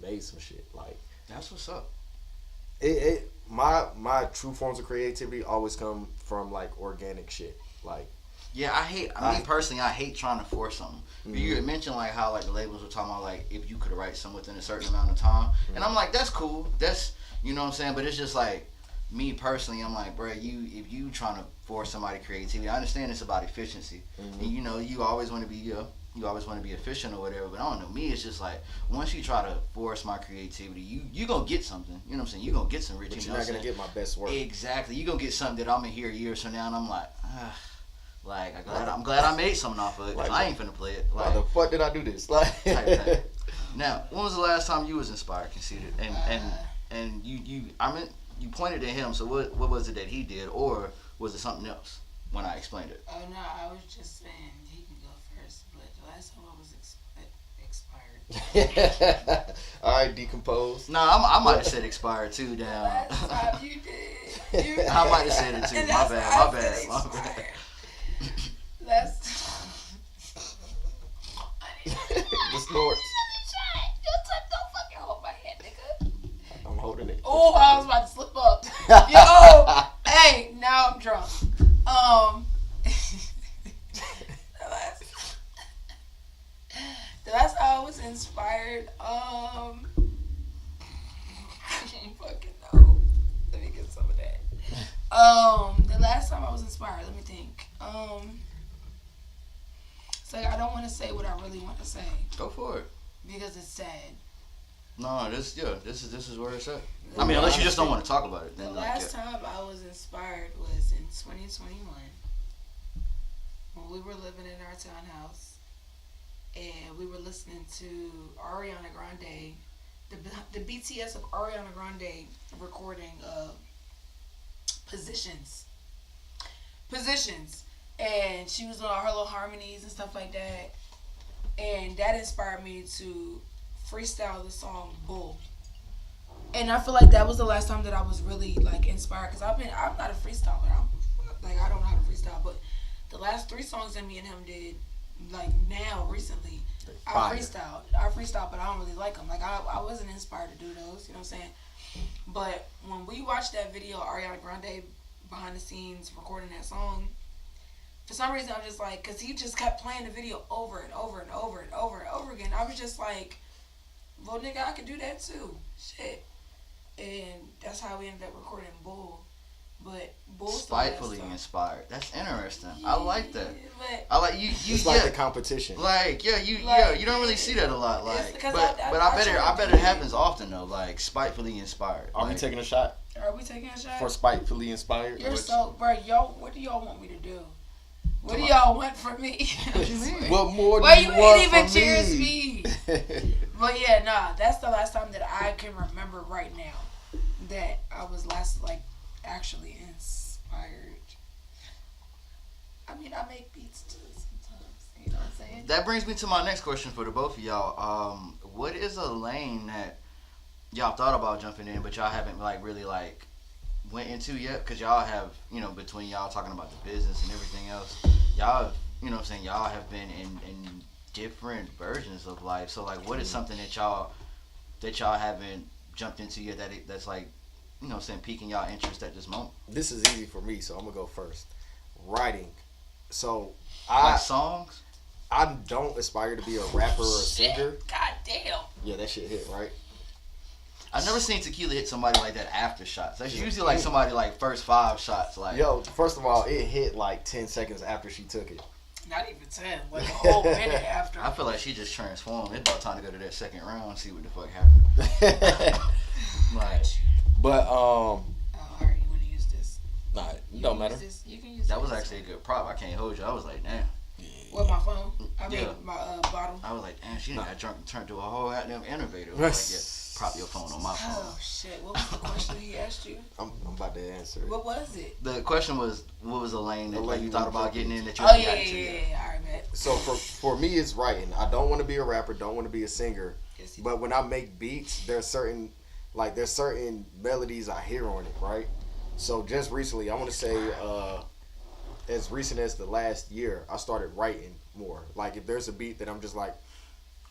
B: made some shit. Like,
A: that's what's up.
B: My true forms of creativity always come from, like, organic shit. Like,
A: yeah, I hate trying to force something. Mm-hmm. You had mentioned like how like the labels were talking about like if you could write something within a certain amount of time, mm-hmm. and I'm like that's cool, that's you know what I'm saying, but it's just like me personally, I'm like, bro, if you trying to force somebody creativity, I understand it's about efficiency, mm-hmm. and you know you always want to be efficient or whatever, but I don't know, me it's just like once you try to force my creativity, you gonna get something, you know what I'm saying, you gonna get some Richie,
B: but you're not gonna get my best work.
A: Exactly, you gonna get something that I'm gonna hear years from now, and I'm like, like I'm glad I made something off of it. Cause like, I ain't finna play it. Like,
B: why the fuck did I do this? Like,
A: now, when was the last time you was inspired, Connceited? And you pointed at him. So what was it that he did, or was it something else? When I explained it.
C: Oh no, I was just saying he can go first. But the last time I was expired.
B: All right, decompose.
A: No, I might have said expired too. Down.
C: Last time you did.
A: I might have said it too. My bad.
B: The snorts.
C: Don't fucking hold my hand, nigga.
B: I'm holding it.
C: Oh, I was about to slip up. Yo, hey, now I'm drunk. The last time I was inspired, I don't fucking know. Let me get some of that. The last time I was inspired, let me think. So I don't want to say what I really want to say.
A: Go for it.
C: Because it's sad.
A: No, this is where it's at. I mean, unless you just don't want to talk about it. Then
C: the last time I was inspired was in 2021 when we were living in our townhouse and we were listening to Ariana Grande, the BTS of Ariana Grande recording Positions. And she was doing all her little harmonies and stuff like that. And that inspired me to freestyle the song Bull. And I feel like that was the last time that I was really like inspired, because I'm not a freestyler. I don't know how to freestyle, but the last 3 songs that me and him did, like now recently, I freestyled, but I don't really like them. Like I wasn't inspired to do those, you know what I'm saying? But when we watched that video, Ariana Grande behind the scenes recording that song, for some reason I'm just like, because he just kept playing the video over and over and over and over and over again. I was just like, well, nigga, I could do that too. Shit. And that's how we ended up recording Bull. But Bull
A: spitefully inspired. That's interesting. Yeah, I like that.
C: But
A: I like you.
B: It's like the competition.
A: Like you don't really see that a lot. Like, but I bet it happens often though. Like spitefully inspired.
B: Are we taking a shot?
C: Are we taking a shot?
B: For spitefully inspired?
C: You're so, bro, what do y'all want me to do? What do y'all want from me?
B: What more do you want
C: even
B: from
C: cheers
B: me?
C: But yeah, nah, that's the last time that I can remember right now that I was actually inspired. I mean, I make beats too sometimes. You know what I'm saying?
A: That brings me to my next question for the both of y'all. What is a lane that y'all thought about jumping in, but y'all haven't really went into yet? Because y'all have, between y'all talking about the business and everything else, y'all have, you know what I'm saying, y'all have been in different versions of life. So what is something that y'all haven't jumped into yet that's piquing y'all interest at this moment?
B: This is easy for me, so I'm gonna go first. Writing. So
A: songs?
B: I don't aspire to be a rapper or a singer.
C: God damn.
B: Yeah, that shit hit, right?
A: I've never seen tequila hit somebody like that after shots. That's usually like somebody like first 5 shots. Like,
B: yo, first of all, it hit like 10 seconds after she took it.
C: Not even 10, like a whole minute after.
A: I feel like she just transformed. It's about time to go to that second round and see what the fuck happened. Like,
B: but
C: Oh, alright, you want to use this?
B: nah, it don't matter.
C: You can use
A: that was
C: this.
A: actually a good prop. I can't hold you. I was like, damn.
C: What, my phone? I mean,
A: Yeah.
C: my bottle.
A: I was like, damn, she done got drunk and turned to a whole goddamn innovator. I was like, yeah, prop your phone on my phone.
C: Oh, shit. What was the question he asked you?
B: I'm about to answer it.
C: What was it?
A: The question was, what was the lane that like, you thought about getting in that you
C: Oh,
A: haven't
C: yeah,
A: gotten to yet?
C: yeah. Alright, man.
B: So for me, it's writing. I don't want to be a rapper. Don't want to be a singer.
C: Yes, you
B: But when I make beats, there's certain melodies I hear on it, right? So just recently, I want to say, as recent as the last year, I started writing more. Like if there's a beat that I'm just like,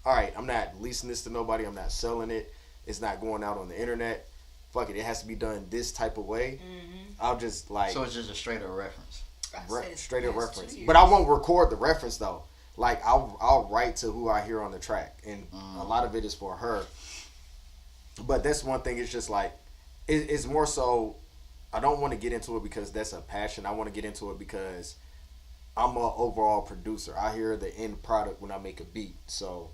B: all right, I'm not leasing this to nobody. I'm not selling it. It's not going out on the internet. Fuck it. It has to be done this type of way.
C: Mm-hmm.
B: I'll just like
A: So it's just a straight up reference.
B: straight up reference.
C: 2 years.
B: But I won't record the reference though. Like I'll write to who I hear on the track, and a lot of it is for her. But that's one thing. It's just like it's more so. I don't want to get into it because that's a passion. I want to get into it because I'm an overall producer. I hear the end product when I make a beat. So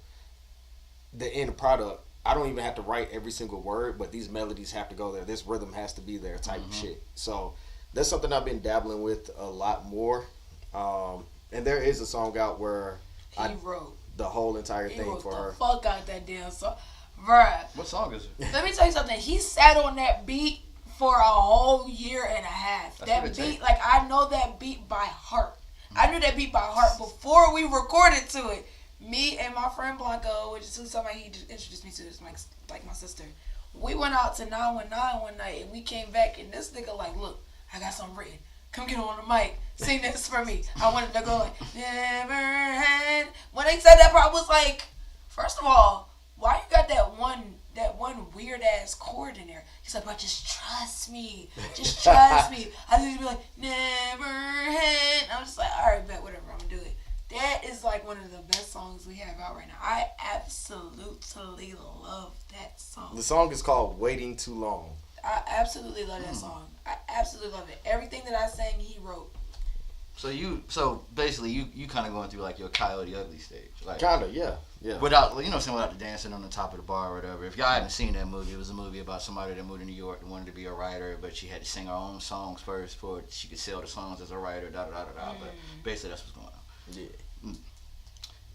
B: the end product, I don't even have to write every single word, but these melodies have to go there. This rhythm has to be there, type of shit. So that's something I've been dabbling with a lot more. And there is a song out where
C: He wrote
B: the whole entire
C: He
B: thing
C: wrote
B: for
C: the
B: her.
C: fuck out that damn song. Bruh.
A: What song is it?
C: Let me tell you something. He sat on that beat for a whole year and a half.
A: That's
C: That
A: what it
C: beat,
A: takes.
C: like I know that beat by heart. I knew that beat by heart before we recorded to it. Me and my friend Blanco, which is who somebody he just introduced me to, is like my sister. We went out to 919 one night and we came back and this nigga like, look, I got something written. Come get on the mic. Sing this for me. I wanted to go like, never had. When they said that part, I was like, first of all, why you got that one weird ass chord in there? He's like, but just trust me. Just trust me. I used to be like, never had. I'm just like, all right, bet, whatever, I'm gonna do it. That is like one of the best songs we have out right now. I absolutely love that song.
B: The song is called "Waiting Too Long."
C: I absolutely love that song. I absolutely love it. Everything that I sang, he wrote.
A: So basically you kind of going through like your Coyote Ugly stage, like
B: Kinda, yeah.
A: without without the dancing on the top of the bar or whatever. If y'all haven't seen that movie, it was a movie about somebody that moved to New York and wanted to be a writer, but she had to sing her own songs first before she could sell the songs as a writer. Da da da da da. But basically that's what's going on.
B: Yeah.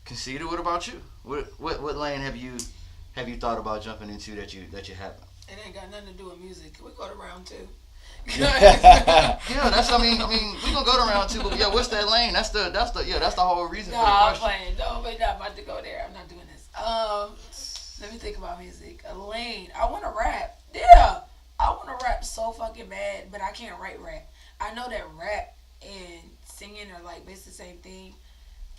A: Connceited, what about you? What lane have you thought about jumping into that you haven't?
C: It ain't got nothing to do with music. Can we go to round 2?
A: Yeah, that's we gonna go to round 2, but yeah, what's that lane? That's the whole reason
C: No,
A: for the
C: I'm
A: question.
C: playing. No, but not about to go there. I'm not doing this. Let me think about music. A lane. I want to rap. Yeah, I want to rap so fucking bad, but I can't write rap. I know that rap and singing are like basically the same thing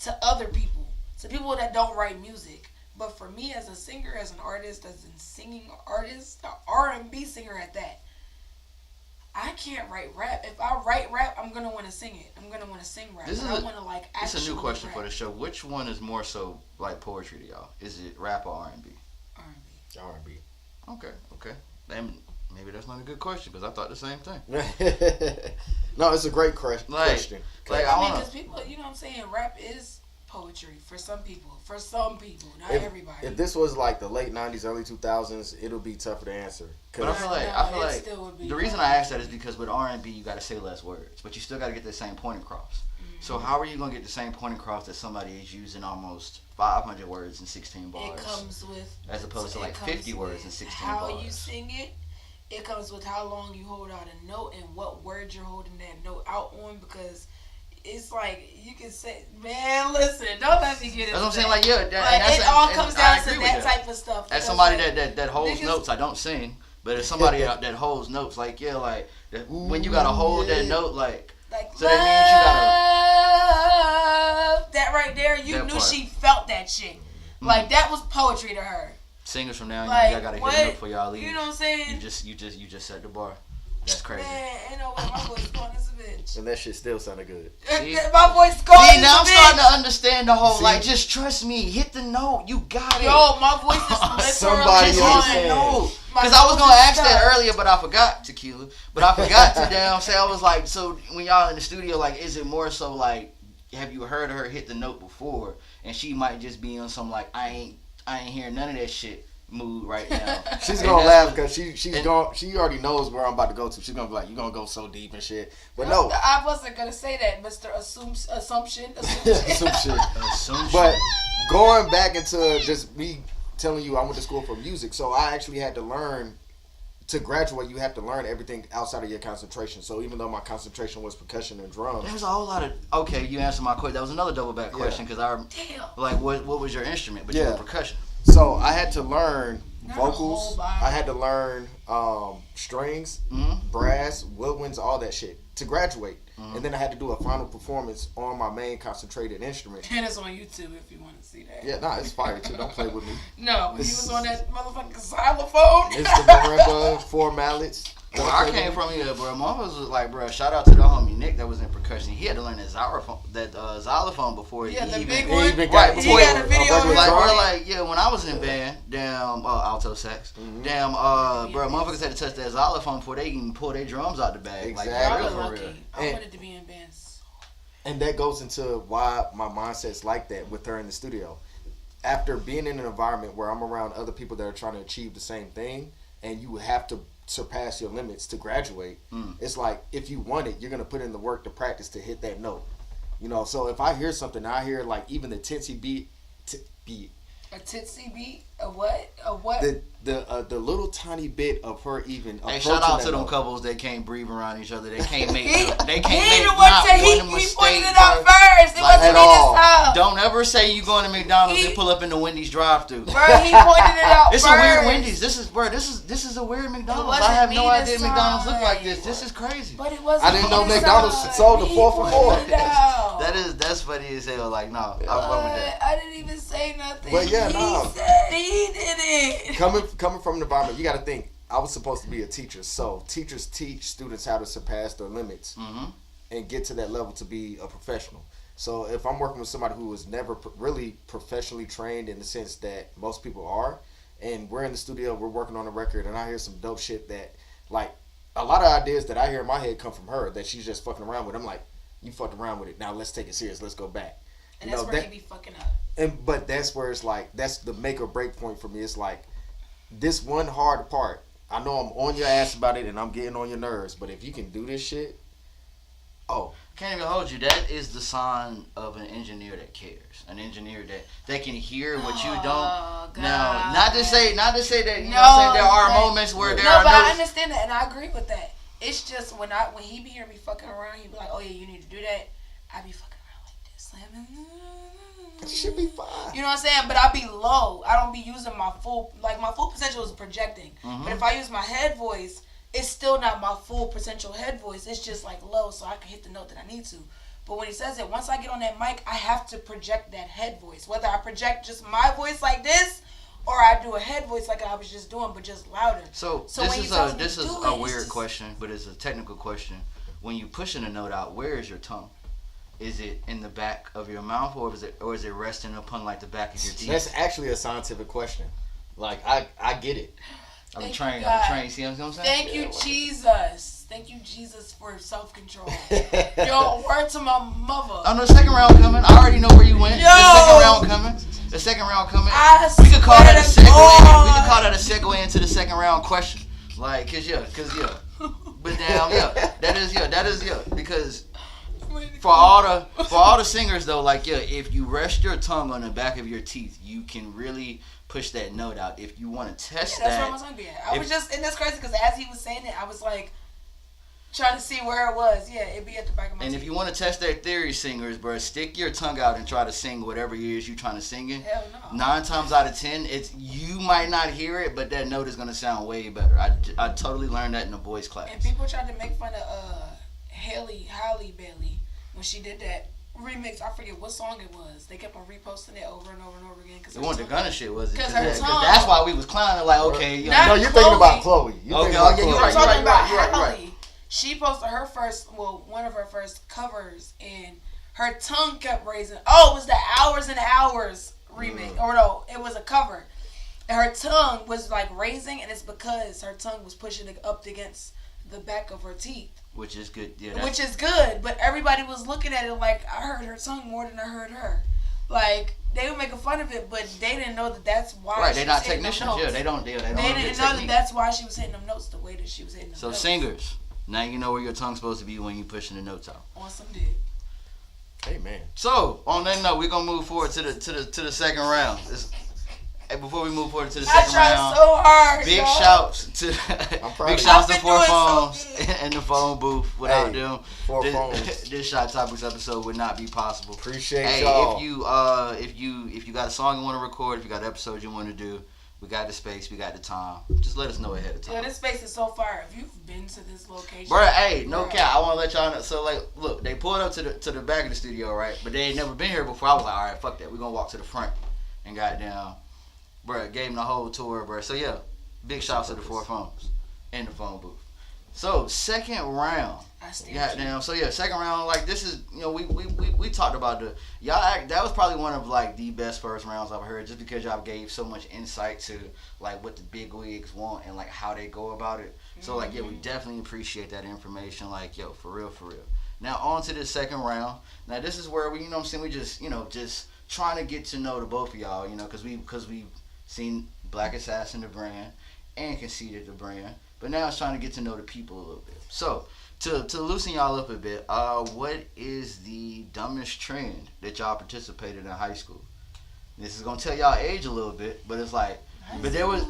C: to other people, to people that don't write music. But for me, as a singer, as an artist, as a singing artist, an R&B singer at that, I can't write rap. If I write rap, I'm gonna want to sing it. I'm gonna want to sing rap. I want to like
A: It's
C: actually
A: a new question
C: rap.
A: for the show. Which one is more so like poetry to y'all? Is it rap or R&B?
C: R&B.
B: R&B.
A: Okay. Then maybe that's not a good question because I thought the same thing.
B: No, it's a great question.
A: Like,
C: I mean, because people, you know what I'm saying, rap is poetry for some people. For some people, not everybody.
B: If this was like the late 90s, early 2000s, it'll be tougher to answer.
A: But I feel like
C: still would be
A: the reason I asked that is because with R&B you got to say less words, but you still got to get the same point across. So how are you gonna get the same point across that somebody is using almost 500 words in 16 bars?
C: It comes with,
A: as opposed to like 50 words in 16
C: how
A: bars.
C: you sing it. It comes with how long you hold out a note and what words you're holding that note out on, because it's like you can say, man, listen, don't let me get into
A: That's what I'm saying.
C: that.
A: Like, yeah,
C: It all comes down to that type of stuff.
A: As
C: because,
A: somebody
C: like,
A: that holds
C: niggas-
A: notes, I don't sing, but as somebody that holds notes, like when you gotta hold that note, like so
C: love,
A: that means you gotta
C: that right there, you
A: That
C: knew
A: part.
C: she felt that shit. Like that was poetry to her.
A: singers from now,
C: Like,
A: y'all gotta
C: what?
A: hit a note for y'all leave.
C: You know what I'm saying?
A: You just set the bar. That's crazy.
C: Man, ain't no way my voice going this a bitch.
B: And that shit still sounded good.
C: My voice going.
A: See, now I'm starting to understand the whole, like, just trust me, hit the note, you got it.
C: Yo, my voice is
B: Somebody
C: literally
B: understand.
A: Because I was going to ask that earlier, but I forgot, Tequila. But I forgot to say, I was like, so when y'all in the studio, like, is it more so like, have you heard her hit the note before? And she might just be on some, like, I ain't hearing none of that shit mood right now.
B: She's gonna laugh because she already knows where I'm about to go to. She's gonna be like, "You gonna go so deep and shit." But no,
C: I wasn't gonna say that, Mr. Assumption.
B: But going back into just me telling you, I went to school for music, so I actually had to learn. To graduate, you have to learn everything outside of your concentration. So even though my concentration was percussion and drums,
A: there's a whole lot of. Okay, you answered my question. That was another double back question because what was your instrument? But you were percussion.
B: So I had to learn vocals. I had to learn strings, brass, woodwinds, all that shit to graduate. And then I had to do a final performance on my main concentrated instrument.
C: And it's on YouTube if you want to see that.
B: Yeah, nah, it's fire too. Don't play with me.
C: No, he was on that motherfucking xylophone.
B: It's the marimba, 4 mallets.
A: Well, I came from here, bro. Mom was like, bro, shout out to the homie Nick that was in percussion. He had to learn that xylophone before he
C: the
A: even
C: big one.
A: Right,
C: he had a video of
A: like, when I was in band, alto sax, bro, motherfuckers had to touch that xylophone before they even pull their drums out the bag.
B: Exactly.
A: Like, for real.
C: I wanted to be in bands.
B: And that goes into why my mindset's like that with her in the studio. After being in an environment where I'm around other people that are trying to achieve the same thing, and you have to surpass your limits to graduate, it's like if you want it, you're gonna put in the work to practice to hit that note. You know, so if I hear something, I hear like even the titsy beat.
C: A titsy beat? A what? A what?
B: The little tiny bit of her even.
A: Hey, shout out to them couples that can't breathe around each other. They can't make.
C: He
A: not
C: pointed
A: one mistake.
C: it out first. It wasn't me this time.
A: Don't ever say you going to McDonald's and pull up in the Wendy's drive-thru.
C: Bro, he pointed it out
A: It's
C: first.
A: a weird Wendy's. This is a weird McDonald's. I have no idea McDonald's look like this. This is crazy.
C: But it wasn't.
B: I didn't know McDonald's sold the 4 for $4.
A: That's funny as hell. Like, no, I fuck with that.
C: I didn't even say nothing.
B: But yeah, no.
C: He said he did it.
B: Coming from the environment, you got to think. I was supposed to be a teacher, so teachers teach students how to surpass their limits and get to that level to be a professional. So if I'm working with somebody who was never really professionally trained in the sense that most people are, and we're in the studio, we're working on a record, and I hear some dope shit that, like, a lot of ideas that I hear in my head come from her that she's just fucking around with. I'm like, you fucked around with it. Now let's take it serious. Let's go back.
C: And that's where you be fucking up.
B: But that's where it's like, that's the make or break point for me. It's like, this one hard part, I know I'm on your ass about it and I'm getting on your nerves, but if you can do this shit,
A: can't even hold you. That is the sign of an engineer that cares. An engineer that can hear what you don't.
C: God.
A: Now, not to say that, you know what I'm saying, there are moments where there are
C: but I
A: notes.
C: understand that and I agree with that. It's just when he be hearing me fucking around, he be like, oh yeah, you need to do that. I be fucking around like this.
B: it should be fine.
C: You know what I'm saying? But I be low. I don't be using my full potential is projecting. But if I use my head voice, it's still not my full potential head voice. It's just like low so I can hit the note that I need to. But when he says it, once I get on that mic, I have to project that head voice. Whether I project just my voice like this or I do a head voice like I was just doing, but just louder.
A: So this is a weird question, but it's a technical question. When you pushing a note out, where is your tongue? Is it in the back of your mouth, or is it resting upon like the back of your teeth?
B: That's actually a scientific question. Like I get it.
A: I'm trained. See what I'm saying?
C: Thank you, Jesus. Thank you, Jesus, for self-control. Yo, word to my mother.
A: Oh no, the second round coming. I already know where you went. The second round coming. We could call that a segue. We could call that a segue into the second round question. Like, cause yeah. But damn, that is because for all the singers though, like if you rest your tongue on the back of your teeth, you can really push that note out. If you want to test
C: that's where my tongue be at. I was just, and that's crazy because as he was saying it, I was like trying to see where it was. Yeah, it'd be at the back of my teeth.
A: And if you want to test that theory, singers, bro, stick your tongue out and try to sing whatever it is you're trying to sing in.
C: Hell no.
A: 9 times out of 10, you might not hear it, but that note is gonna sound way better. I totally learned that in a voice class.
C: And people tried to make fun of Halle Bailey when she did that remix. I forget what song it was. They kept on reposting it over and over and over again.
A: It wasn't the Gunna shit, was it?
C: Because
A: that's why we was clowning. Like, okay,
B: no, you're thinking about Chloe.
C: I'm talking about Halle. She posted one of her first covers, and her tongue kept raising. Oh, it was the Hours and Hours remake. Or no, it was a cover. And her tongue was like raising, and it's because her tongue was pushing it up against the back of her teeth.
A: Which is good. Yeah,
C: which is good, but everybody was looking at it like, I heard her tongue more than I heard her. Like, they were making fun of it, but they didn't know that that's why.
A: Right, they're not technicians. Yeah, they don't. They didn't know
C: that that's why she was hitting them notes the way that she was hitting them
A: notes. So singers, now you know where your tongue's supposed to be when you're pushing the notes out.
C: On some dick.
B: Hey man.
A: So on that note, we're gonna move forward to the second round. Before we move forward to the second round,
C: I tried so hard.
A: Big shouts to Four Phones in the phone booth. Without them, this Shot Topics episode would not be possible.
B: Appreciate y'all.
A: If you got a song you want to record, if you got episodes you want to do, we got the space, we got the time. Just let us know ahead of time.
C: Yeah, this space is so fire. If you've been to this location,
A: bro, hey, no cap. I want to let y'all know. So like, look, they pulled up to the back of the studio, right? But they ain't never been here before. I was like, all right, fuck that. We gonna walk to the front and goddamn. Bruh, gave him the whole tour, bruh. So, yeah, big shouts to the Four Phones in the phone booth. So, second round. Goddamn. So, yeah, second round, like, this is, you know, we talked about that was probably one of, like, the best first rounds I've heard, just because y'all gave so much insight to, like, what the big wigs want and, like, how they go about it. So, like, yeah, we definitely appreciate that information. Like, yo, for real, for real. Now, on to the second round. Now, this is where we, you know what I'm saying, we just, you know, just trying to get to know the both of y'all, you know, because we seen Black Assassin the brand and Connceited the brand, but now it's trying to get to know the people a little bit. So to loosen y'all up a bit, what is the dumbest trend that y'all participated in high school? This is gonna tell y'all age a little bit, but it's like, but there was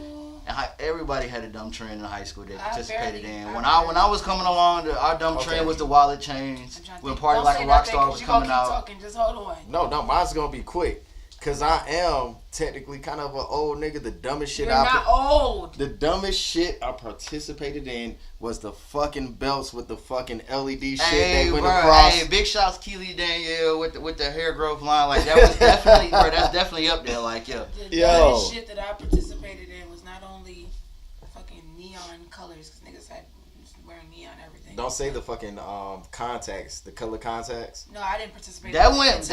A: everybody had a dumb trend in high school they participated in. When I was coming along, our dumb trend was the wallet chains. When Party Like a Rock Star was coming out.
C: Talking, just hold on.
B: No, mine's gonna be quick. Cause I am technically kind of an old nigga. The dumbest shit
C: The
B: dumbest shit I participated in was the fucking belts with the fucking LED shit that went
A: across. Hey, big shouts Keely Danielle with the hair growth line. Like that was definitely, bro. That's definitely up there. Like
C: The dumbest shit that I participated in was not only fucking neon colors, cause niggas had wearing neon everything.
B: Don't say the fucking contacts, the color contacts.
C: No, I didn't participate.
A: That was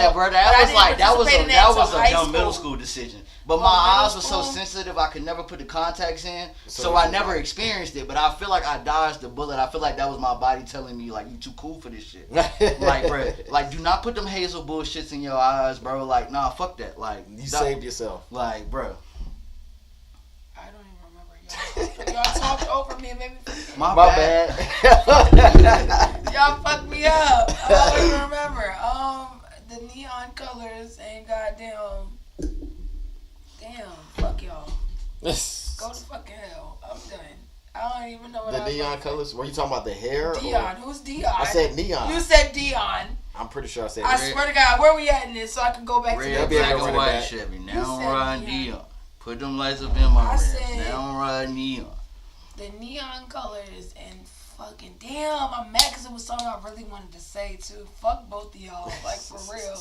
A: a dumb middle school decision. But my eyes were so sensitive, I could never put the contacts in, so I never experienced it. But I feel like I dodged the bullet. I feel like that was my body telling me, like, you too cool for this shit. Like, bro, like, do not put them hazel bullshits in your eyes, bro. Like, nah, fuck that. Like,
B: you saved yourself.
A: Like, bro.
C: Y'all talked over me and made me forget.
A: My bad.
C: Y'all fucked me up. I don't even remember. The neon colors and damn, fuck y'all. Go to fucking hell. I'm done. I don't even know what
B: the neon colors. Were you talking about the hair?
C: Dion. Who's Dion?
B: I said neon.
C: You said Dion.
B: I'm pretty sure I said.
C: I swear to God, where we at in this so I can go back
A: red,
C: to the
A: black and white Chevy. Now I'm riding Dion. Put them lights up in my rims. Now I'm riding neon.
C: The neon colors and fucking damn, I'm mad because it was something I really wanted to say too. Fuck both of y'all, like for real.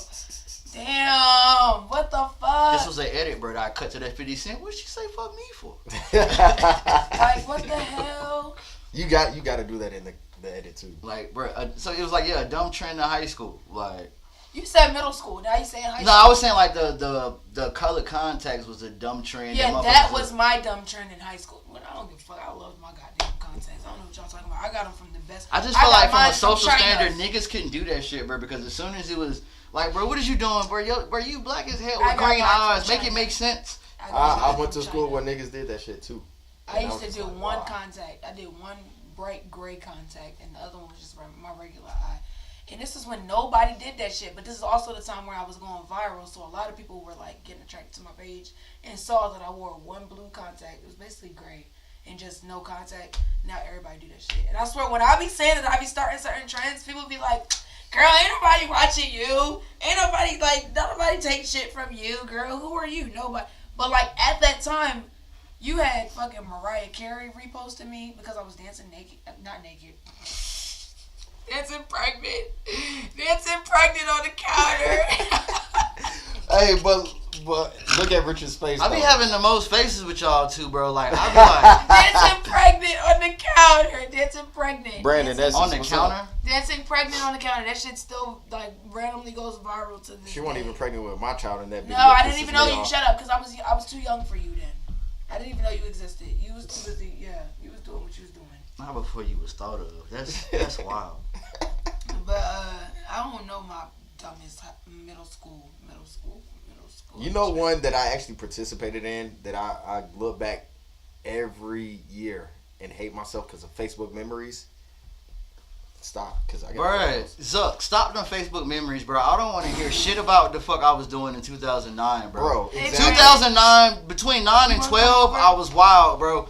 C: Damn, what the fuck?
A: This was an edit, bro. I cut to that 50 Cent. What'd she say fuck me for?
C: Like what the hell?
B: You got to do that in the edit too.
A: Like, bro. So it was like, yeah, a dumb trend in high school. Like.
C: You said middle school. Now you saying high school.
A: No, I was saying like the colored contacts was a dumb trend.
C: Yeah, that was my dumb trend in high school. But I don't give a fuck. I love my goddamn contacts. I don't know what y'all talking about. I got them from the best.
A: I just feel like from a social standard, niggas couldn't do that shit, bro. Because as soon as it was like, bro, what is you doing, bro? Bro, you black as hell with green eyes. Make it make sense.
B: I went to school where niggas did that shit too.
C: I used to do one contact. I did one bright gray contact, and the other one was just my regular eye. And this is when nobody did that shit. But this is also the time where I was going viral. So a lot of people were like getting attracted to my page and saw that I wore one blue contact. It was basically gray and just no contact. Now everybody do that shit. And I swear when I be saying that I be starting certain trends, people be like, girl, ain't nobody watching you. Ain't nobody take shit from you, girl. Who are you? Nobody. But like at that time, you had fucking Mariah Carey reposting me because I was dancing naked. Not naked. Dancing pregnant on the counter.
B: Hey, but look at Richard's face.
A: I be having the most faces with y'all too, bro. Like I be like
C: dancing pregnant on the out here dancing pregnant.
B: Brandon, that's
A: on the
B: what's
A: counter.
B: up.
C: Dancing pregnant on the counter. That shit still like randomly goes viral to this
B: She wasn't
C: day.
B: even pregnant with my child in that video.
C: No, I didn't
B: Pisses
C: even know
B: me
C: you.
B: off.
C: Shut up, because I was too young for you then. I didn't even know you existed. You was too busy. Yeah, you was doing what you was doing.
A: Not before you was thought of. That's wild.
C: But I don't know my dumbest middle school.
B: You know one that I actually participated in that I look back every year and hate myself because of Facebook memories? Stop, because I got.
A: Bruh, Zuck, stop them Facebook memories, bro. I don't want to hear shit about the fuck I was doing in 2009, bro.
B: Exactly.
A: 2009, between 9 and 12, I was wild, bro.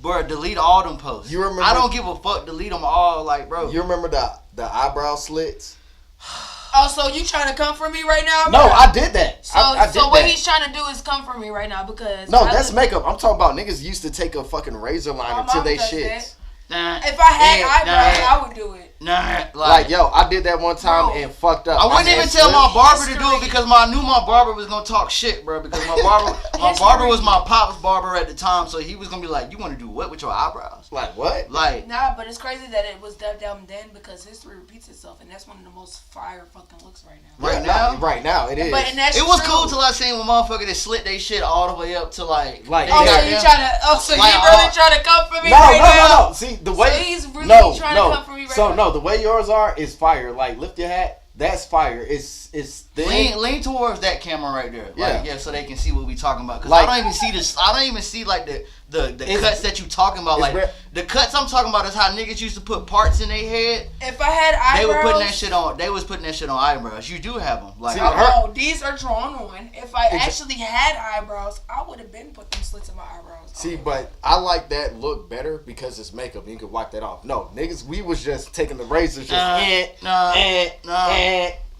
A: Bro, delete all them posts.
B: You remember?
A: I don't give a fuck. Delete them all, like, bro.
B: You remember the eyebrow slits?
C: Oh, so you trying to come for me right now?
B: No, I did that.
C: So,
B: I did
C: what
B: that.
C: he's trying to do is come for me right now because
B: No, that's makeup. I'm talking about niggas used to take a fucking razor liner to they shits.
A: Nah,
C: If I had eyebrows, I would do it.
A: nah,
B: Like, yo, I did that one time
C: Bro.
B: and fucked up.
A: I wouldn't
B: had
A: even tell
B: slits.
A: my barber to do it because I knew my barber was gonna talk shit, bro. Because my barber was my pop's barber at the time, so he was gonna be like, "You want to do what with your eyebrows?"
B: Like what?
A: Like,
C: Nah, but it's crazy that it was dubbed down then because history repeats itself, and that's one of the most fire fucking looks right now.
B: Right now it is.
C: But and that's
A: it was
C: true.
A: cool till I seen one motherfucker that slit they shit all the way up to like.
B: Like,
A: they
C: Oh,
A: got
C: so you
A: them-
C: trying to? Oh, so
A: Like,
C: you really trying to come for me
B: no,
C: right now?
B: no. See the way.
C: So he's really
B: no,
C: trying
B: no.
C: to come for me right
B: so
C: now.
B: no, the way yours are is fire. Like lift your hat. That's fire. It's thin.
A: Lean towards that camera right there. Like,
B: Yeah.
A: so they can see what we talking about. Cause
B: Like-
A: I don't even see this. I don't even see like the
B: It's-
A: cuts that you talking about.
B: it's
A: Like
B: rare-
A: the cuts I'm talking about is how niggas used to put parts in their head.
C: If I had eyebrows,
A: They were putting that shit on. They was putting that shit on eyebrows. You do have them. Like
B: See,
C: oh, these are drawn on. If I
B: Exa-
C: actually had eyebrows, I would have been put them slits in my eyebrows.
B: See, but I like that look better because it's makeup. You can wipe that off. No, niggas, we was just taking the razors, just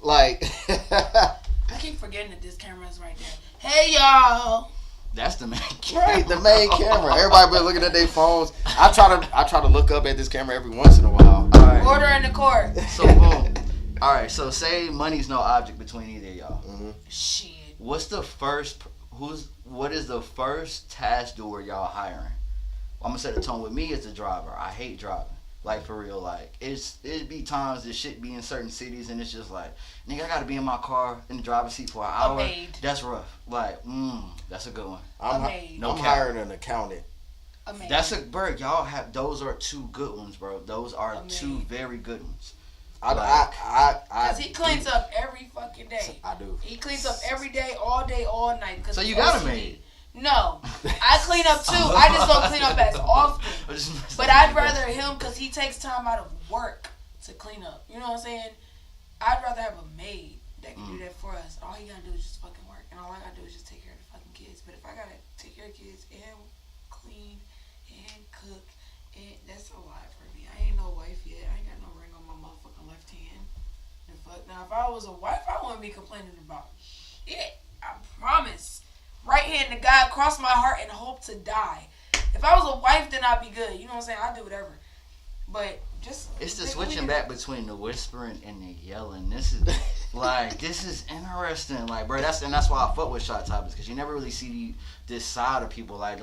B: like.
C: I keep forgetting that this camera is right there. Hey y'all.
A: That's the main camera.
B: Right, the main camera. Everybody been looking at their phones. I try to look up at this camera every once in a while.
A: All right.
C: Order in the court.
A: So boom. All right. So say money's no object between either of y'all.
B: Mm-hmm.
C: Shit.
A: What is the first task doer y'all hiring? I'm gonna set the tone with me as the driver. I hate driving. Like for real, like it'd be times this shit be in certain cities and it's just like, nigga, I gotta be in my car in the driver's seat for an hour.
C: maid.
A: That's rough. Like, that's a good one.
B: I'm
A: No cap.
B: hiring an accountant.
C: Amazing.
A: That's a bird. Y'all have those are two good ones, bro. Those are
C: Amazing.
A: two very good ones.
C: Cause he cleans up every fucking day.
B: I do.
C: He cleans up every day, all night.
A: So you
C: he's
A: got a
C: OCD.
A: maid?
C: No, I clean up too. I just don't clean up as often. But I'd rather him because he takes time out of work to clean up. You know what I'm saying? I'd rather have a maid that can do that for us. All he gotta do is just fucking work, and all I gotta do is just take care of the fucking kids. But if I gotta take care of kids and clean and cook, and that's a lot for me. I ain't no wife yet. I ain't got no ring on my motherfucking left hand. The fuck. Now, if I was a wife, I wouldn't be complaining about shit. I promise. Right hand to God, cross my heart and hope to die. If I was a wife, then I'd be good. You know what I'm saying? I'd do whatever. But just
A: It's the switching back between the whispering and the yelling. This is like this is interesting. Like, bro, that's why I fuck with Shot Topics because you never really see this side of people. Like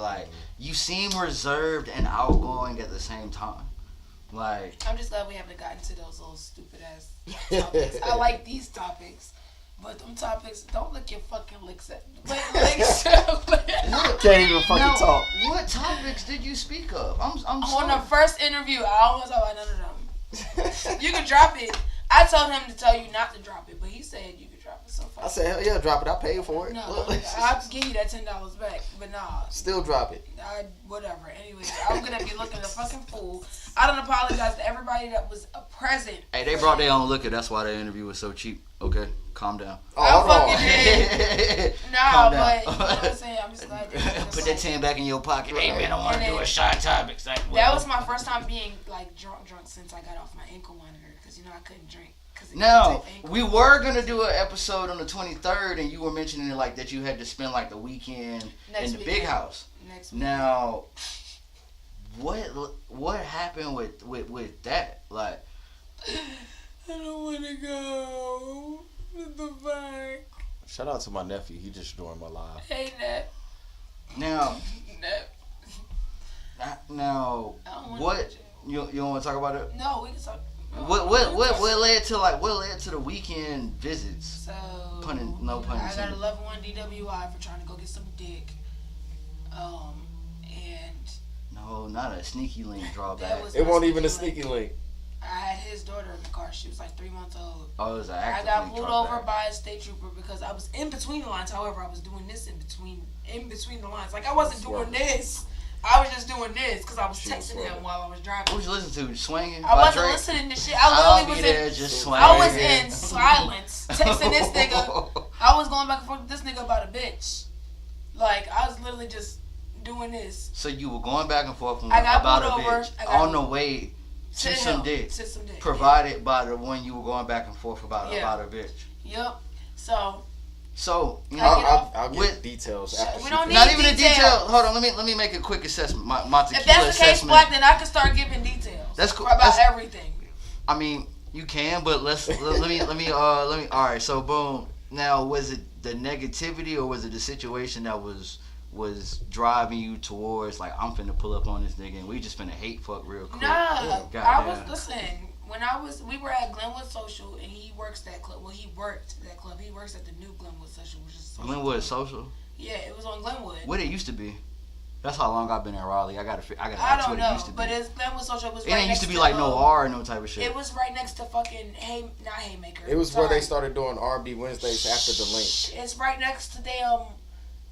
A: you seem reserved and outgoing at the same time. Like,
C: I'm just glad we haven't gotten to those little stupid ass topics. I like these topics. But them topics, don't lick your fucking licks at licks.
B: Can't even fucking
A: now,
B: talk.
A: what topics did you speak of? I'm
C: On
A: sorry.
C: the first interview, I don't want to talk about none of them. You can drop it. I told him to tell you not to drop it, but he said you could drop it so far.
B: I said, hell yeah, drop it. I paid for it.
C: No, I'll give you that $10 back, but nah.
B: Still drop it.
C: Whatever. Anyways, I'm gonna be looking a fucking fool. I don't apologize to everybody that was present.
A: Hey, they brought their own liquor. That's why the interview was so cheap. Okay, calm down.
B: Oh,
C: I
B: hold on.
C: fucking did. Nah,
A: Calm
C: but
A: down.
C: you know what I'm saying? I'm just glad that
A: Put that 10 back in your pocket. Hey man, I want to
C: And
A: do a
C: then-
A: Shot Topics. Like,
C: that was my first time being like drunk since I got off my ankle monitor because you know I couldn't drink.
A: Now, we were going to do an episode on the 23rd, and you were mentioning it like that you had to spend like the weekend in the big house.
C: Next week.
A: Now, what happened with that? Like,
C: I don't want to go. What the fuck?
B: Shout out to my nephew. He just joined my live.
C: Hey, Nep.
A: now,
C: Nep.
A: Now,
C: I don't want
A: what
C: to.
A: you don't want to talk about it?
C: No, we can talk.
A: What led to the weekend visits?
C: So
A: No pun
C: I got a
A: intended.
C: level 1 DWI for trying to go get some dick. And
A: No, not a sneaky link
C: that
A: drawback.
C: was
B: It
C: my
B: wasn't even a
C: link.
B: sneaky link.
C: I had his daughter in the car. She was like 3 months old.
A: Oh, it was an
C: I
A: active
C: got
A: link
C: pulled
A: drawback.
C: over by a state trooper because I was in between the lines. However, I was doing this in between the lines. Like I wasn't doing this. I was just doing this because I was
B: She was
C: texting
B: swerving.
C: him while I was driving.
A: What was you listening to? Swinging?
C: I
A: by
C: wasn't
A: Drake?
C: listening to shit.
A: I'll
C: I
A: be
C: literally was
A: there
C: in.
A: just swinging.
C: I was in silence, texting this nigga. I was going back and forth with this nigga about a bitch. Like I was literally just doing this.
A: So you were going back and forth
C: I got
A: about a
C: pulled over.
A: bitch
C: I got-
A: on the way to some dick,
C: To some dick.
A: provided by the one you were going back and forth about
C: Yeah.
A: about a bitch.
C: Yep. So
A: So
C: I get off-
B: I'll get
A: With-
B: details
C: Shut-
B: after
C: we
B: she
C: don't
B: finishes.
A: not even the
C: details.
A: detail. Hold on, let me make a quick assessment. My
C: if
A: tequila
C: that's the case,
A: assessment.
C: Black, then I can start giving details.
A: That's cool.
C: About
A: That's-
C: everything.
A: I mean, you can, but let me. All right. So boom. Now, was it the negativity or was it the situation that was driving you towards like I'm finna pull up on this nigga and we just finna hate fuck real quick?
C: Nah, I was
A: Goddamn.
C: listen. When we were at Glenwood Social and he works that club. Well, he worked that club. He works at the new Glenwood Social, which is social
A: Glenwood
C: club.
A: Social.
C: Yeah, it was on Glenwood.
A: What it used to be. That's how long I've been in Raleigh. I gotta
C: I
A: ask
C: don't
A: what
C: know,
A: it used to be.
C: but it's Glenwood Social. It was
A: It
C: right
A: ain't used
C: next
A: to be like no R or no type of shit.
C: It was right next to fucking not Haymaker.
B: It was where they
C: Sorry.
B: started doing R&B Wednesdays after the link.
C: It's right next to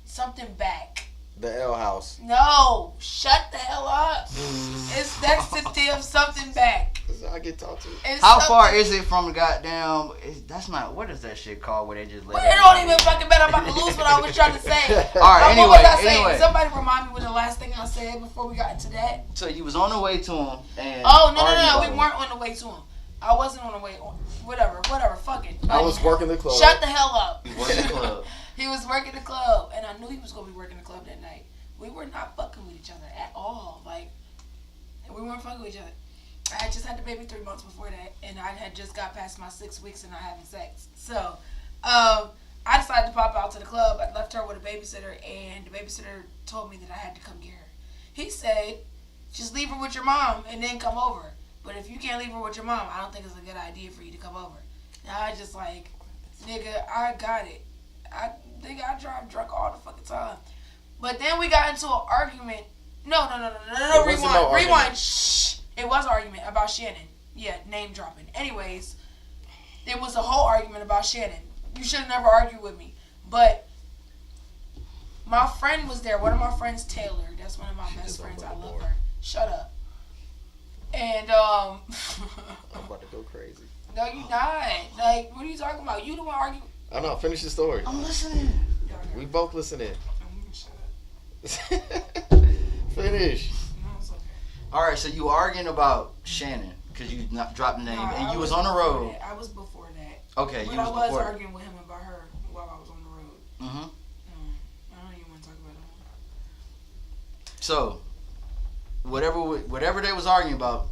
C: something back.
B: The L House.
C: No, shut the hell up. It's next to them something back.
B: I get talked to.
C: It's
A: How far
C: something-
A: is it from the goddamn? That's not. What is that shit called where they just let?
C: Well, it don't even fucking matter. I'm about to lose what I was trying to say.
A: All right.
C: What was I saying?
A: Anyway.
C: Somebody remind me what the last thing I said before we got into that.
A: So you was on the way to him and.
C: Oh no,
A: argued
C: we
A: about
C: weren't on the way to him. I wasn't on the way. Whatever. Fuck it.
B: I was working the club.
C: Shut the hell up.
A: He was in the club.
C: He was working the club, and I knew he was gonna be working the club that night. We were not fucking with each other at all. Like, we weren't fucking with each other. I had just had the baby 3 months before that, and I had just got past my 6 weeks and not having sex. So, I decided to pop out to the club. I left her with a babysitter, and the babysitter told me that I had to come get her. He said, just leave her with your mom and then come over. But if you can't leave her with your mom, I don't think it's a good idea for you to come over. And I was just like, nigga, I got it. I drive drunk all the fucking time. But then we got into an argument. No,
B: It wasn't no argument.
C: rewind. Shh. It was an argument about Shannon. Yeah, name dropping. Anyways, it was a whole argument about Shannon. You should have never argued with me. But my friend was there. One of my friends, Taylor. That's one of my best friends. I love her. Shut up. And
B: I'm about to go crazy.
C: no, you not. Like, what are you talking about? You the one arguing.
B: I know. Finish the story.
A: I'm listening.
B: We both listening.
C: Shut up.
B: Finish.
C: No, it's okay.
A: All right. So you were arguing about Shannon because you not dropped the name
C: Nah,
A: and
C: I
A: you was on the
C: before
A: road.
C: that. I was before that.
A: Okay,
C: But
A: you
C: I
A: was
C: was
A: before.
C: arguing with him about her while I was on the road.
A: Mm-hmm.
C: I don't even want to talk about it.
A: So whatever they was arguing about,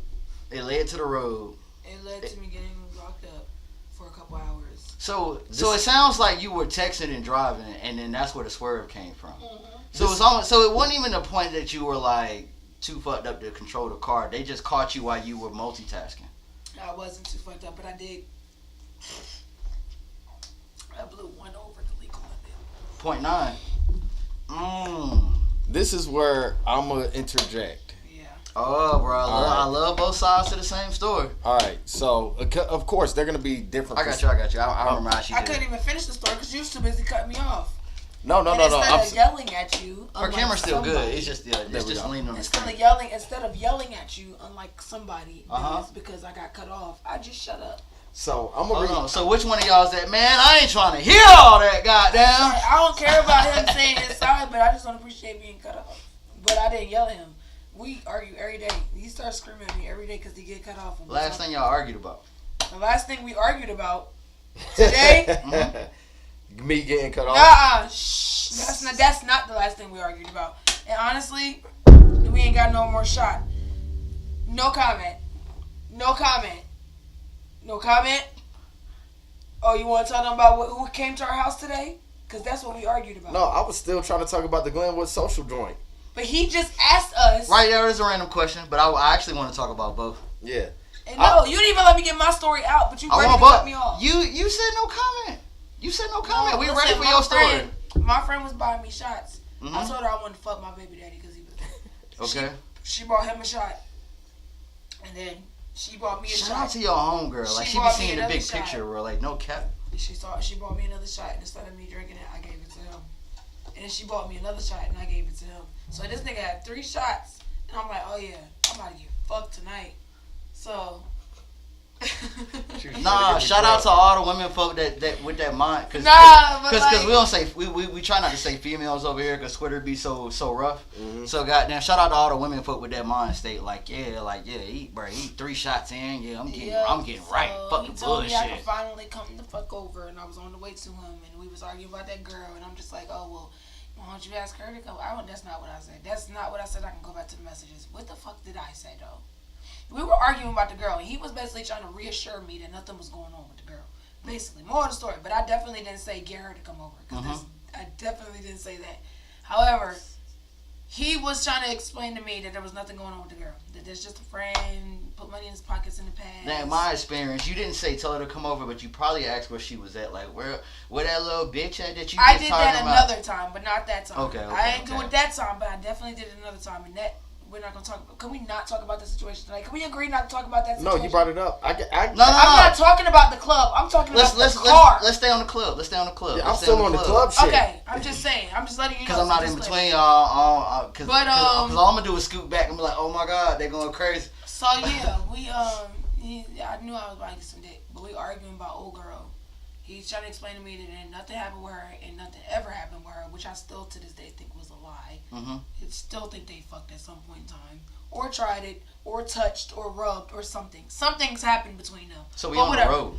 A: it led to the road.
C: It led to me getting locked up for a couple hours.
A: So it sounds like you were texting and driving, and then that's where the swerve came from.
C: Mm-hmm.
A: So it's almost, so it wasn't even the point that you were like too fucked up to control the car. They just caught you while you were multitasking.
C: I wasn't too fucked up, but I did. I blew one over the legal limit.
A: 0.9.
B: This is where I'm gonna interject.
C: Yeah.
A: Oh, bro,
B: All right.
A: I love both sides to the same story.
B: All right. So of course they're gonna be different.
A: I got you. I remember how she
C: I
A: did
C: couldn't
A: it.
C: even finish the story because you was too busy cutting me off.
B: No.
C: And instead of yelling at you,
A: Her
C: unlike
A: camera's still good.
C: somebody-
A: It's just
B: There
A: it's
B: we
A: just
B: go.
A: leaning on the
C: Instead
A: screen.
C: of yelling at you, unlike somebody does because I got cut off, I just shut up.
B: So I'm gonna
A: Hold
B: read.
A: on. So which one of y'all is that? Man, I ain't trying to hear all that, goddamn.
C: I don't care about him saying his side, but I just don't appreciate being cut off. But I didn't yell at him. We argue every day. He starts screaming at me every day because he get cut off.
A: Last thing y'all argued about.
C: The last thing we argued about today.
B: Me getting cut off.
C: Shh. That's not the last thing we argued about. And honestly, we ain't got no more shot. No comment. No comment. No comment. Oh, you want to tell them about who came to our house today? Because that's what we argued about.
B: No, I was still trying to talk about the Glenwood social joint.
C: But he just asked us.
A: Right, there is a random question, but I actually want to talk about both.
B: Yeah.
C: And no, you didn't even let me get my story out, but you ready to cut me off.
A: You said no comment. You said no comment. We
C: listen,
A: ready for your story.
C: My friend was buying me shots.
A: Mm-hmm.
C: I told her I wanted to fuck my baby daddy because he was.
A: Okay.
C: She bought him a shot, and then she bought me a shot.
A: Shout out to your homegirl. Like she be seeing the big picture, bro. Like no cap.
C: She bought me another shot, and instead of me drinking it, I gave it to him. And then she bought me another shot, and I gave it to him. So this nigga had 3 shots, and I'm like, oh yeah, I'm about to get fucked tonight. So.
A: Nah, shout out to all the women folk that with that mind, cause we don't say we try not to say females over here, cause Twitter be so rough.
B: Mm-hmm.
A: So goddamn, shout out to all the women folk with that mind state, like eat 3 shots in, I'm getting right. Fuck the bullshit. He told me I could finally
C: come the fuck over, and I was on the way to him, and we was arguing about that girl, and I'm just like, oh well, why don't you ask her to come? That's not what I said. That's not what I said. I can go back to the messages. What the fuck did I say though? We were arguing about the girl, and he was basically trying to reassure me that nothing was going on with the girl. Basically, more of the story. But I definitely didn't say get her to come over, because I definitely didn't say that. However, he was trying to explain to me that there was nothing going on with the girl. That there's just a friend, put money in his pockets in the past.
A: Now, in my experience, you didn't say tell her to come over, but you probably asked where she was at. Like, where that little bitch at that you
C: I did
A: that
C: another time, but not that time.
A: Okay,
C: I didn't do it that time, but I definitely did it another time. And that... We're not gonna talk about. Can we not talk about the situation tonight? Can we agree not to talk about that situation?
B: No, you brought it up. I'm
C: not talking about the club. I'm talking about the car.
A: Let's stay on the club.
B: Yeah, I'm still on the club shit.
C: Okay, I'm just saying. I'm just letting you know.
A: Because I'm not in between y'all. Because all I'm gonna do is scoot back and be like, oh my god, they're going crazy.
C: So yeah, I knew I was about to get some dick, but we arguing about old girl. He's trying to explain to me that nothing happened with her and nothing ever happened with her, which I still to this day think was a lie.
A: Mm-hmm.
C: I still think they fucked at some point in time, or tried it, or touched, or rubbed, or something. Something's happened between them.
A: So we on the road.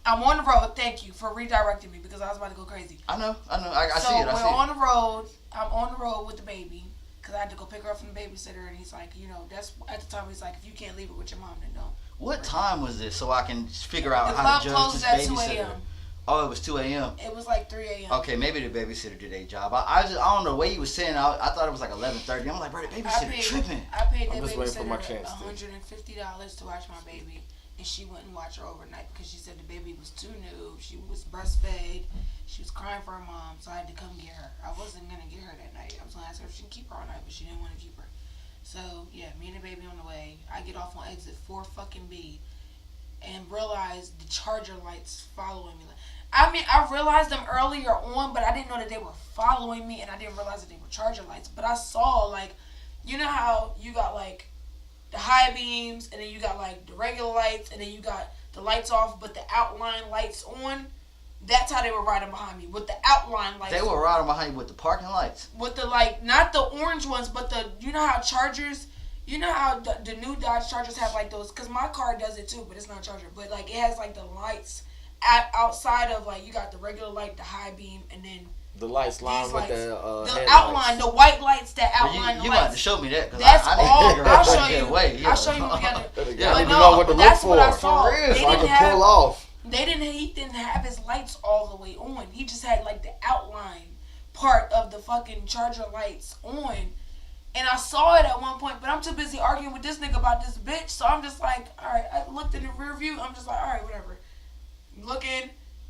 C: I'm on the road. Thank you for redirecting me because I was about to go crazy.
A: I know. I see it.
C: So we're on the road. I'm on the road with the baby because I had to go pick her up from the babysitter, and he's like, that's at the time he's like, if you can't leave it with your mom, then don't.
A: What time was this so I can figure out how to judge this babysitter?
C: The club closed at 2 a.m.
A: Oh, it was 2 a.m.
C: It was like 3 a.m.
A: Okay, maybe the babysitter did a job. I don't know the way he was saying. I thought it was like 11:30. I'm like, bro, the babysitter tripping.
C: I paid that
B: babysitter
C: $150 to watch my baby, and she wouldn't watch her overnight because she said the baby was too new. She was breastfed. She was crying for her mom, so I had to come get her. I wasn't gonna get her that night. I was gonna ask her if she could keep her all night, but she didn't want to keep her. So yeah, me and the baby on the way. I get off on exit 4 fucking B, and realize the charger lights following me. I mean, I realized them earlier on, but I didn't know that they were following me, and I didn't realize that they were charger lights. But I saw, like, you know how you got, like, the high beams, and then you got, like, the regular lights, and then you got the lights off, but the outline lights on? That's how they were riding behind me, with the outline lights.
A: They were riding behind you with the parking lights?
C: With the, like, not the orange ones, but you know how Chargers... You know how the new Dodge Chargers have, like, those... Because my car does it, too, but it's not a Charger. But, like, it has, like, the lights... outside of, like, you got the regular light, the high beam, and then
B: the lights line with the
C: outline, the white lights that outline the lights.
A: You got to show me that.
C: That's
A: I
C: all. I'll show you.
A: Yeah.
C: I'll show you together.
B: Yeah, I know what to look for.
C: What I saw.
B: For real, so I can pull off.
C: He didn't have his lights all the way on. He just had, like, the outline part of the fucking charger lights on. And I saw it at one point, but I'm too busy arguing with this nigga about this bitch. So I'm just like, all right. I looked in the rear view. I'm just like, all right, whatever. Looking,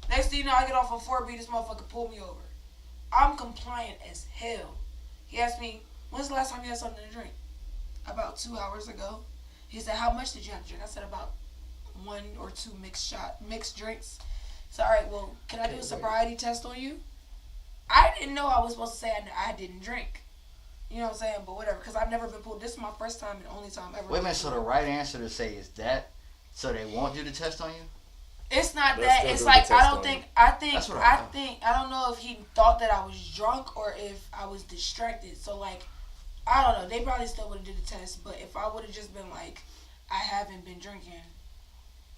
C: next thing you know, I get off on 4B, this motherfucker pulled me over. I'm compliant as hell. He asked me, when's the last time you had something to drink? About 2 hours ago. He said, how much did you have to drink? I said, about 1 or 2 mixed drinks. So, all right, well, can I do a sobriety test on you? I didn't know I was supposed to say I didn't drink. You know what I'm saying? But whatever, because I've never been pulled. This is my first time and only time ever.
A: Wait a minute, so the right answer to say is that, so they won't do the test on you?
C: It's not that. It's like, I don't know if he thought that I was drunk or if I was distracted. So, like, I don't know. They probably still would have did the test. But if I would have just been like, I haven't been drinking,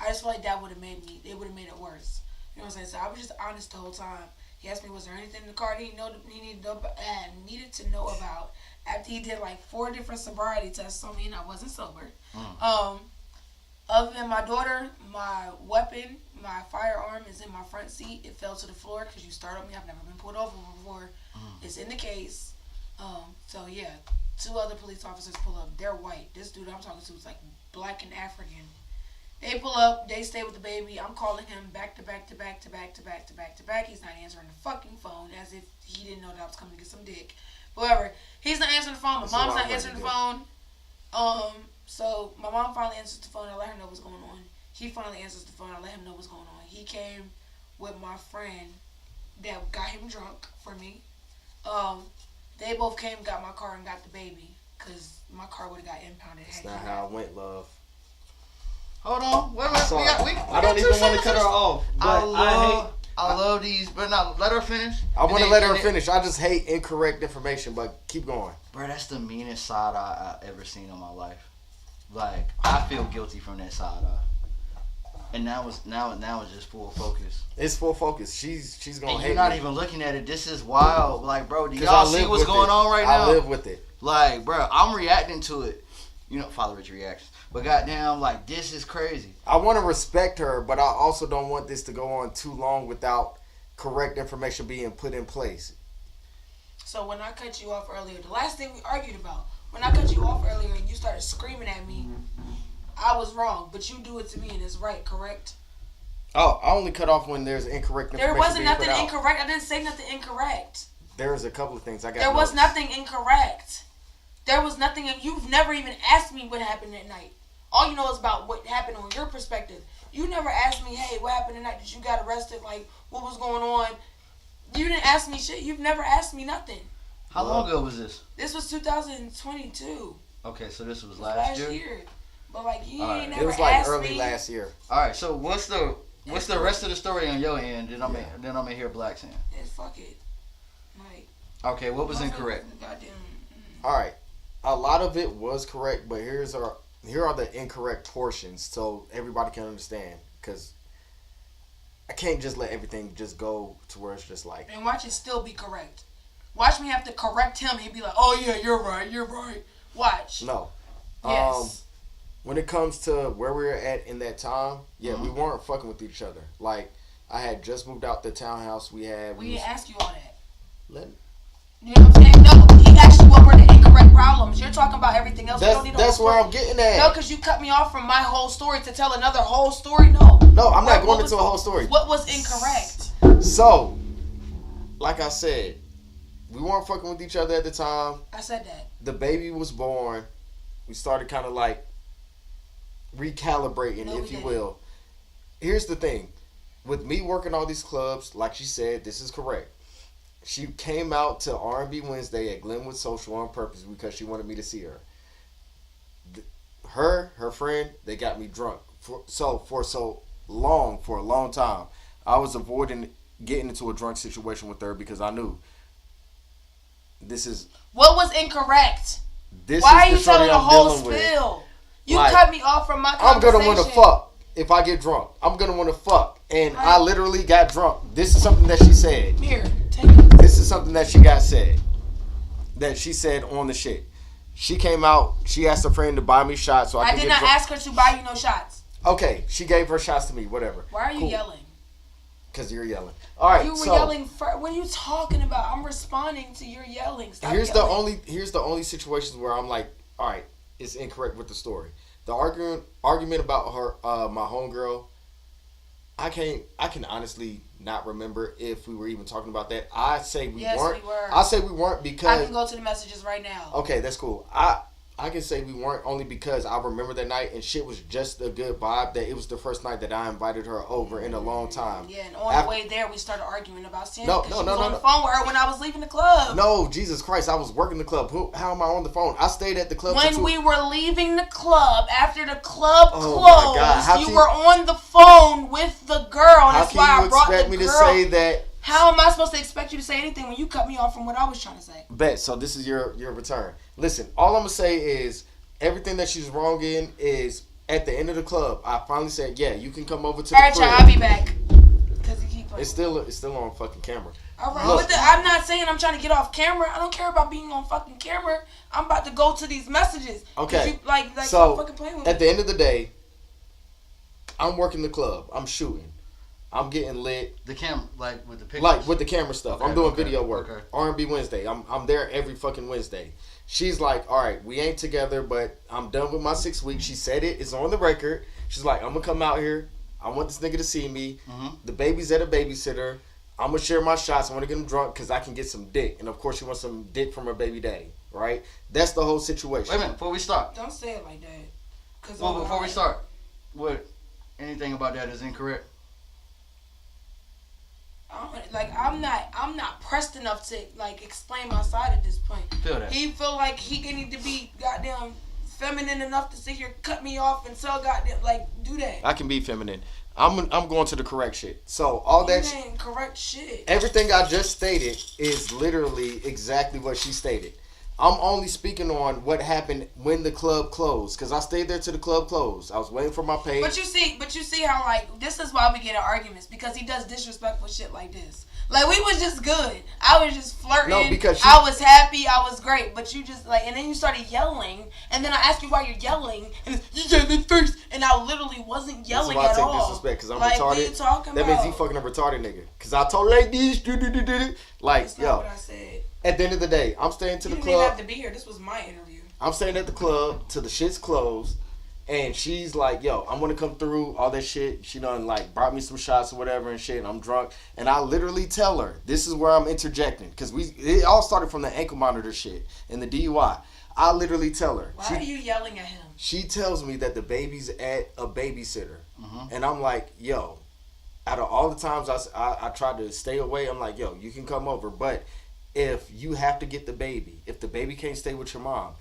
C: I just feel like that would have made it worse. You know what I'm saying? So I was just honest the whole time. He asked me, was there anything in the car he needed to know about after he did like 4 different sobriety tests on me and I wasn't sober. Other than my daughter, my weapon, my firearm is in my front seat. It fell to the floor because you startled me. I've never been pulled over before. It's in the case. So, yeah. 2 other police officers pull up. They're white. This dude I'm talking to is like black and African. They pull up. They stay with the baby. I'm calling him back to back to back to back to back to back to back. He's not answering the fucking phone as if he didn't know that I was coming to get some dick. Whatever. He's not answering the phone. My mom's not answering the phone. So my mom finally answers the phone. I let her know what's going on. He finally answers the phone. I let him know what's going on. He came with my friend that got him drunk for me. They both came, got my car, and got the baby. Because my car would have got impounded.
B: That's not how it went, love.
A: Hold on. Wait,
B: I don't even want to cut her off. But
A: I love these, but now let her finish.
B: I want to let her finish. I just hate incorrect information, but keep going.
A: Bro, that's the meanest side eye I've ever seen in my life. Like, I feel guilty from that side eye. And now it's just full focus.
B: It's full focus. She's gonna hate.
A: You're not even looking at it. This is wild. Like, bro, do y'all see what's going on right now?
B: I live with it.
A: Like, bro, I'm reacting to it. You know, Father Richie reactions. But goddamn, like, this is crazy.
B: I want to respect her, but I also don't want this to go on too long without correct information being put in place.
C: So when I cut you off earlier, the last thing we argued about, when I cut you off earlier and you started screaming at me, I was wrong, but you do it to me and it's right, correct?
B: Oh, I only cut off when there's incorrect information.
C: There wasn't nothing incorrect. I didn't say nothing incorrect.
B: There's a couple of things I got.
C: There was nothing incorrect. There was nothing. You've never even asked me what happened at night. All you know is about what happened on your perspective. You never asked me, hey, what happened tonight? Did you got arrested? Like, what was going on? You didn't ask me shit. You've never asked me nothing.
A: How long ago was this?
C: This was 2022.
A: Okay, so this was last year?
C: But like, you ain't never asked me.
B: It was like early last year.
A: All right, so what's the rest of the story on your end? Then I'm gonna hear Black's end.
C: Yeah, fuck it. Like.
A: Okay, what was incorrect?
C: Goddamn.
B: All right, a lot of it was correct, but here are the incorrect portions so everybody can understand. Because I can't just let everything just go to where it's just like.
C: And watch it still be correct. Watch me have to correct him. He'd be like, "Oh yeah, you're right. Watch."
B: No.
C: Yes.
B: When it comes to where we were at in that time, we weren't fucking with each other. Like, I had just moved out the townhouse we had.
C: We didn't ask you all that.
B: You
C: know what I'm saying? No, he asked you what were the incorrect problems. You're talking about everything else.
B: That's where I'm getting at.
C: No, because you cut me off from my whole story to tell another whole story. No.
B: No, I'm not going into a whole story.
C: What was incorrect?
B: So, like I said, we weren't fucking with each other at the time.
C: I said that.
B: The baby was born. We started kind of like recalibrating, if you will. Here's the thing. With me working all these clubs, like she said, this is correct. She came out to R&B Wednesday at Glenwood Social on purpose because she wanted me to see her. Her friend, they got me drunk. For a long time, I was avoiding getting into a drunk situation with her because I knew this is...
C: What was incorrect?
B: Why
C: are you telling the whole spill? You cut me off from my conversation.
B: I'm going to want to fuck if I get drunk. I'm going to want to fuck. And I literally got drunk. This is something that she said.
C: Here, take it.
B: This is something that she said. That she said on the shit. She came out. She asked a friend to buy me shots so I could get drunk.
C: I did not ask her to buy you no shots.
B: Okay. She gave her shots to me. Whatever.
C: Why are you yelling?
B: Because you're yelling. All right.
C: You were yelling. What are you talking about? I'm responding to your yelling. Stop
B: Here's
C: yelling.
B: Here's the only situations where I'm like, all right, it's incorrect with the story. The argument about her, my homegirl, I can honestly not remember if we were even talking about that. I say we weren't.
C: We were.
B: I say we weren't because
C: I can go to the messages right now.
B: Okay, that's cool. I can say we weren't only because I remember that night and shit was just a good vibe. That it was the first night that I invited her over in a long time.
C: Yeah, and on the way there we started arguing about Sandy
B: No,
C: because she was on the phone with her when I was leaving the club.
B: No, Jesus Christ, I was working the club. How am I on the phone? I stayed at the club
C: when we were leaving the club after the club closed. You were on the phone with the girl. That's why I brought the girl.
B: How can you expect me to say that?
C: How am I supposed to expect you to say anything when you cut me off from what I was trying to say?
B: Bet. So this is your return. Listen, all I'm going to say is everything that she's wrong in is at the end of the club, I finally said, yeah, you can come over to the crib.
C: All right, y'all, I'll be back. Because you keep playing.
B: It's still on fucking camera.
C: All right. I'm not saying I'm trying to get off camera. I don't care about being on fucking camera. I'm about to go to these messages.
B: Okay.
C: You,
B: so,
C: fucking playing with
B: at the end of the day, I'm working the club. I'm shooting. I'm getting lit.
A: The camera, like with the pictures?
B: Like with the camera stuff.
A: Okay,
B: I'm doing video work.
A: Okay.
B: R&B Wednesday. I'm there every fucking Wednesday. She's like, all right, we ain't together, but I'm done with my 6 weeks. She said it. It's on the record. She's like, I'm going to come out here. I want this nigga to see me. Mm-hmm. The baby's at a babysitter. I'm going to share my shots. I want to get him drunk because I can get some dick. And, of course, she wants some dick from her baby daddy, right? That's the whole situation.
A: Wait a minute. Before we start.
C: Don't say it like that.
A: Well, before we start, anything about that is incorrect?
C: I'm not pressed enough to like explain my side at this point.
A: Feel that.
C: He feel like he need to be goddamn feminine enough to sit here, cut me off, and tell goddamn do that.
B: I can be feminine. I'm going to the correct shit. So all that
C: correct shit.
B: Everything I just stated is literally exactly what she stated. I'm only speaking on what happened when the club closed, because I stayed there till the club closed. I was waiting for my pay.
C: But you see how like this is why we get in arguments, because he does disrespectful shit like this. Like we was just good. I was just flirting.
B: No, because
C: I was happy. I was great. But you just and then you started yelling, and then I asked you why you're yelling, and you yelled first, and I literally wasn't yelling at all.
B: This is why I take disrespect, because I'm
C: retarded.
B: retarded.
C: What are you talking
B: that
C: about?
B: means he fucking a retarded nigga. Because I told ladies, like
C: That's not what I said.
B: At the end of the day, I'm staying to the club.
C: You didn't have to be here. This was my interview.
B: I'm staying at the club till the shit's closed. And she's like, yo, I'm going to come through, all that shit. She done, brought me some shots or whatever and shit. And I'm drunk. And I literally tell her, this is where I'm interjecting. Because it all started from the ankle monitor shit and the DUI. I literally tell her.
C: Why are you yelling at him?
B: She tells me that the baby's at a babysitter. Mm-hmm. And I'm like, yo, out of all the times I tried to stay away, I'm like, yo, you can come over. But if you have to get the baby, if the baby can't stay with your mom,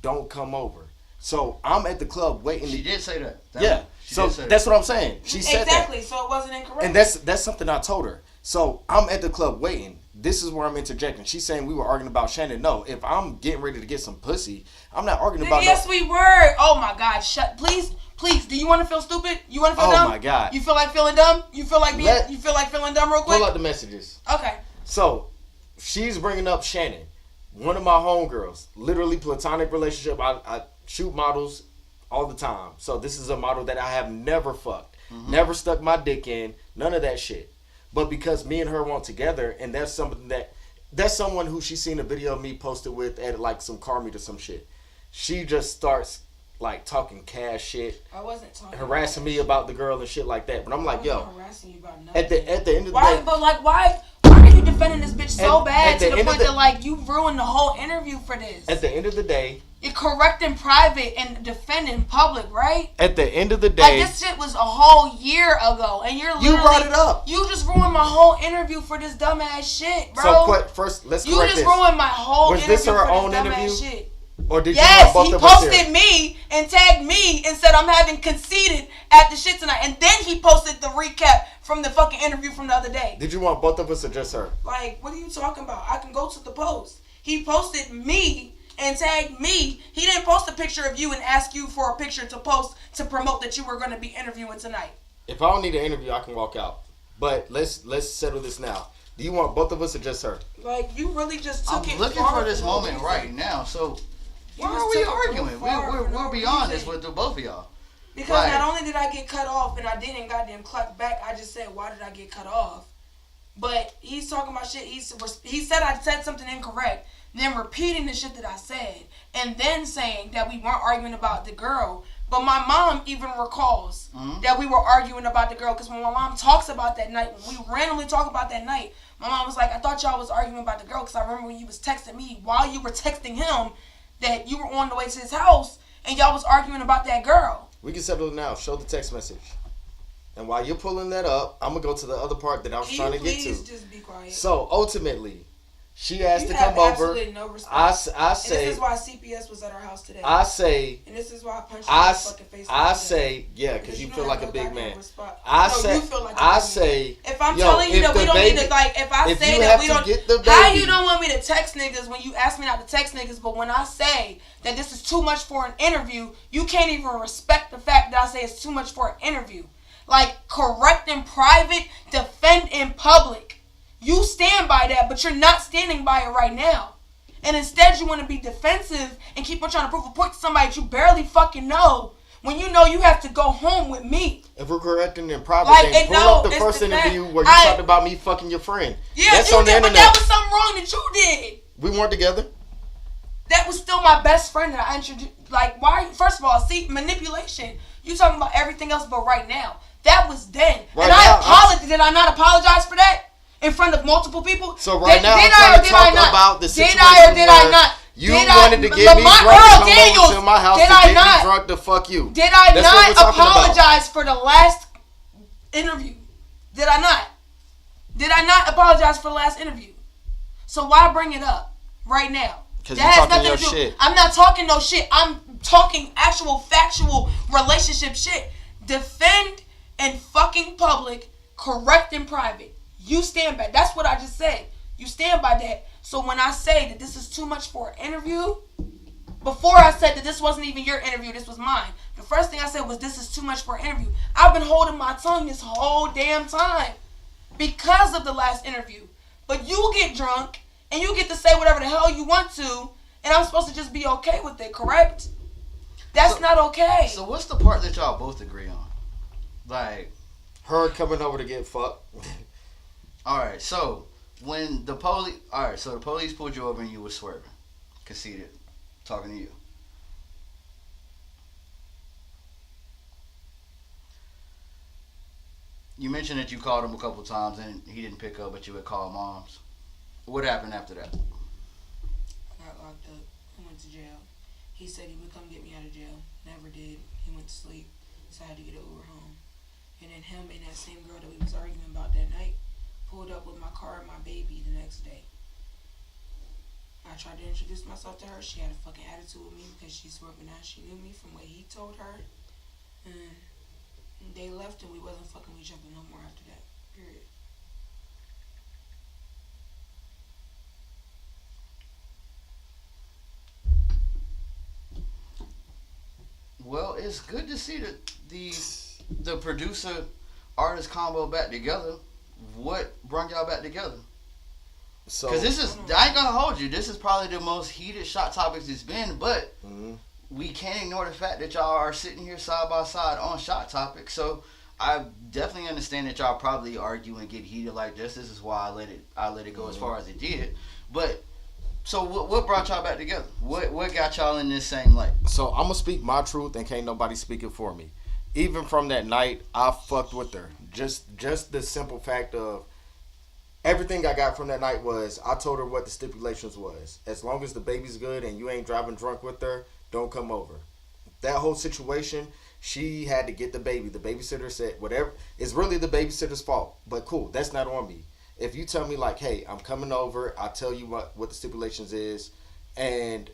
B: don't come over. So I'm at the club waiting.
A: She did say that.
B: Yeah. So that's what I'm saying. She said
C: exactly.
B: That.
C: So it wasn't incorrect.
B: And that's something I told her. So I'm at the club waiting. This is where I'm interjecting. She's saying we were arguing about Shannon. No, if I'm getting ready to get some pussy, I'm not arguing about.
C: Yes, we were. Oh my God! Please. Do you want to feel stupid? You want to feel dumb?
B: Oh my God!
C: You feel like feeling dumb? You feel like feeling dumb real quick?
B: Pull out the messages.
C: Okay.
B: So she's bringing up Shannon, one of my homegirls, literally platonic relationship. I shoot models all the time. So this is a model that I have never fucked, never stuck my dick in, none of that shit. But because me and her weren't together, and that's someone who she's seen a video of me posted with at some car meet or some shit. She just starts talking cash shit.
C: I wasn't talking.
B: Harassing me about the girl and shit like that. But I'm like, yo.
C: Harassing you about nothing.
B: At the end of the day.
C: But why are you defending this bitch so bad to the point that you ruined the whole interview for this?
B: At the end of the day.
C: You're correct in private and defend in public, right?
B: At the end of the day.
C: This shit was a whole year ago, and you
B: brought it up.
C: You just ruined my whole interview for this dumbass shit, bro.
B: So first, let's correct this.
C: You just ruined my whole interview for this dumbass shit.
B: Or did
C: yes, he posted me and tagged me and said I'm having Connceited at the shit tonight, and then he posted the recap from the fucking interview from the other day.
B: Did you want both of us or just her?
C: What are you talking about? I can go to the post. He posted me and tagged me. He didn't post a picture of you and ask you for a picture to post to promote that you were going to be interviewing tonight.
B: If I don't need an interview, I can walk out. But let's settle this now. Do you want both of us or just her?
C: You really just took it.
A: I'm looking for this moment right now. So why are we arguing? We're beyond this with the both of y'all.
C: Because not only did I get cut off and I didn't goddamn cluck back, I just said, why did I get cut off? But he's talking about shit. He said I said something incorrect, then repeating the shit that I said, and then saying that we weren't arguing about the girl. But my mom even recalls that we were arguing about the girl, because when my mom talks about that night, when we randomly talk about that night, my mom was like, I thought y'all was arguing about the girl, because I remember when you was texting me while you were texting him that you were on the way to his house and y'all was arguing about that girl.
B: We can settle it now. Show the text message. And while you're pulling that up, I'm going to go to the other part that I was trying to get to.
C: Please just be quiet.
B: So, ultimately, she asked to come over.
C: Absolutely no respect.
B: I say.
C: And this is why CPS was at our house today.
B: I say.
C: And this is why I punched you in the fucking face.
B: I say, yeah, because you feel like a big man.
C: You feel like
B: I say.
C: If I'm telling you that we don't need to, if I say that we don't, how you don't want me to text niggas when you ask me not to text niggas, but when I say that this is too much for an interview, you can't even respect the fact that I say it's too much for an interview. Correct in private, defend in public. You stand by that, but you're not standing by it right now. And instead you want to be defensive and keep on trying to prove a point to somebody that you barely fucking know when you know you have to go home with me?
B: If we're correcting in private,
C: Like,
B: then pull up the
C: it's
B: first
C: the
B: interview
C: fact-
B: where you talked about me fucking your friend.
C: Yeah,
B: That's
C: you
B: on the
C: did, but
B: internet.
C: that was something wrong that you did.
B: We weren't together.
C: That was still my best friend that I introduced. Like, why? First of all, see, manipulation. You talking about everything else but right now. That was then.
B: Right
C: and
B: now,
C: I apologize. Did I not apologize for that? In front of multiple people?
B: So right now, I'm
C: did
B: trying
C: I or
B: to
C: did
B: talk
C: I not?
B: about the situation
C: Did I or did I
B: where
C: not?
B: you
C: Did
B: wanted to get me
C: Lamont
B: drunk to
C: Earl
B: come
C: Daniels,
B: over to my house
C: did
B: to
C: I
B: get
C: not?
B: me drunk to fuck you.
C: Did I
B: That's what
C: not
B: we're talking about.
C: apologize for the last interview? Did I not? Did I not apologize for the last interview? So why bring it up right now?
B: Because
C: That
B: you're
C: has
B: talking
C: nothing
B: your
C: to do.
B: shit.
C: I'm not talking no shit. I'm talking actual factual relationship shit. Defend in fucking public, correct in private. You stand by. That's what I just said. You stand by that. So when I say that this is too much for an interview, before I said that this wasn't even your interview, this was mine. The first thing I said was this is too much for an interview. I've been holding my tongue this whole damn time because of the last interview. But you get drunk and you get to say whatever the hell you want to, and I'm supposed to just be okay with it, correct? That's not okay.
A: So what's the part that y'all both agree on? Like,
B: Her coming over to get fucked.
A: all right, so when the police, so the police pulled you over and you were swerving, Connceited, talking to you. You mentioned that you called him a couple times and he didn't pick up, but you had called moms. What happened after that?
C: I got locked up. I went to jail. He said he would come get me out of jail. Never did. He went to sleep. So I had to get an Uber home. And then him and that same girl that we was arguing about that night pulled up with my car and my baby the next day. I tried to introduce myself to her. She had a fucking attitude with me because she swore up and down she knew me from what he told her. And they left and we wasn't fucking with each other no more after that. Period.
A: Well, it's good to see that the producer artist combo back together. What brought y'all back together?
B: So
A: Because this is, I ain't gonna hold you, this is probably the most heated Shot Topics it's been, but we can't ignore the fact that y'all are sitting here side by side on Shot Topics. So I definitely understand that y'all probably argue and get heated like this. This is why I let it go as far as it did. But so what brought y'all back together? What got y'all in this same light?
B: So I'm gonna speak my truth and can't nobody speak it for me. Even from that night, I fucked with her. Just the simple fact of everything I got from that night was I told her what the stipulations was. As long as the baby's good and you ain't driving drunk with her, don't come over. That whole situation, she had to get the baby. The babysitter said whatever. It's really the babysitter's fault. But cool, that's not on me. If you tell me like, hey, I'm coming over, I'll tell you what the stipulations is, and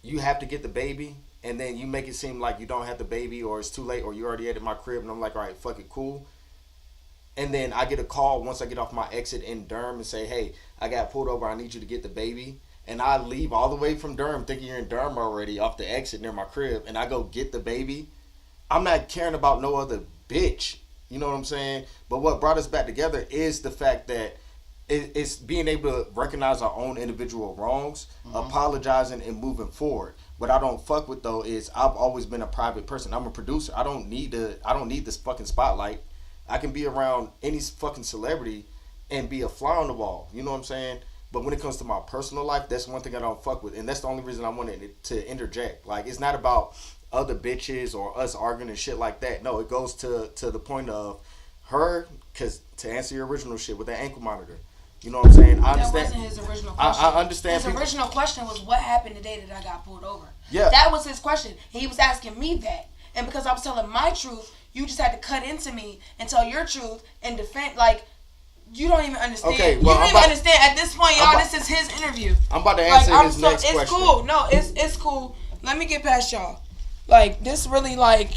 B: you have to get the baby, and then you make it seem like you don't have the baby or it's too late or you already at my crib, and I'm like, all right, fuck it, cool. And then I get a call once I get off my exit in Durham and say, hey, I got pulled over, I need you to get the baby. And I leave all the way from Durham thinking you're in Durham already off the exit near my crib, and I go get the baby. I'm not caring about no other bitch. You know what I'm saying? But what brought us back together is the fact that it's being able to recognize our own individual wrongs, apologizing and moving forward. What I don't fuck with though is I've always been a private person. I'm a producer. I don't need this fucking spotlight. I can be around any fucking celebrity and be a fly on the wall. You know what I'm saying? But when it comes to my personal life, that's one thing I don't fuck with. And that's the only reason I wanted to interject. Like, it's not about other bitches or us arguing and shit like that. No, it goes to the point of her, because to answer your original shit with that ankle monitor. You know what I'm saying? I understand.
C: That wasn't his original question.
B: I understand.
C: His original question was what happened the day that I got pulled over.
B: Yeah.
C: That was his question. He was asking me that. And because I was telling my truth, you just had to cut into me and tell your truth and defend. Like, you don't even understand.
B: Okay, well,
C: you don't even understand. At this point, y'all, this is his interview.
B: I'm about to answer his next question.
C: It's cool. No, it's cool. Let me get past y'all. Like, this really, like,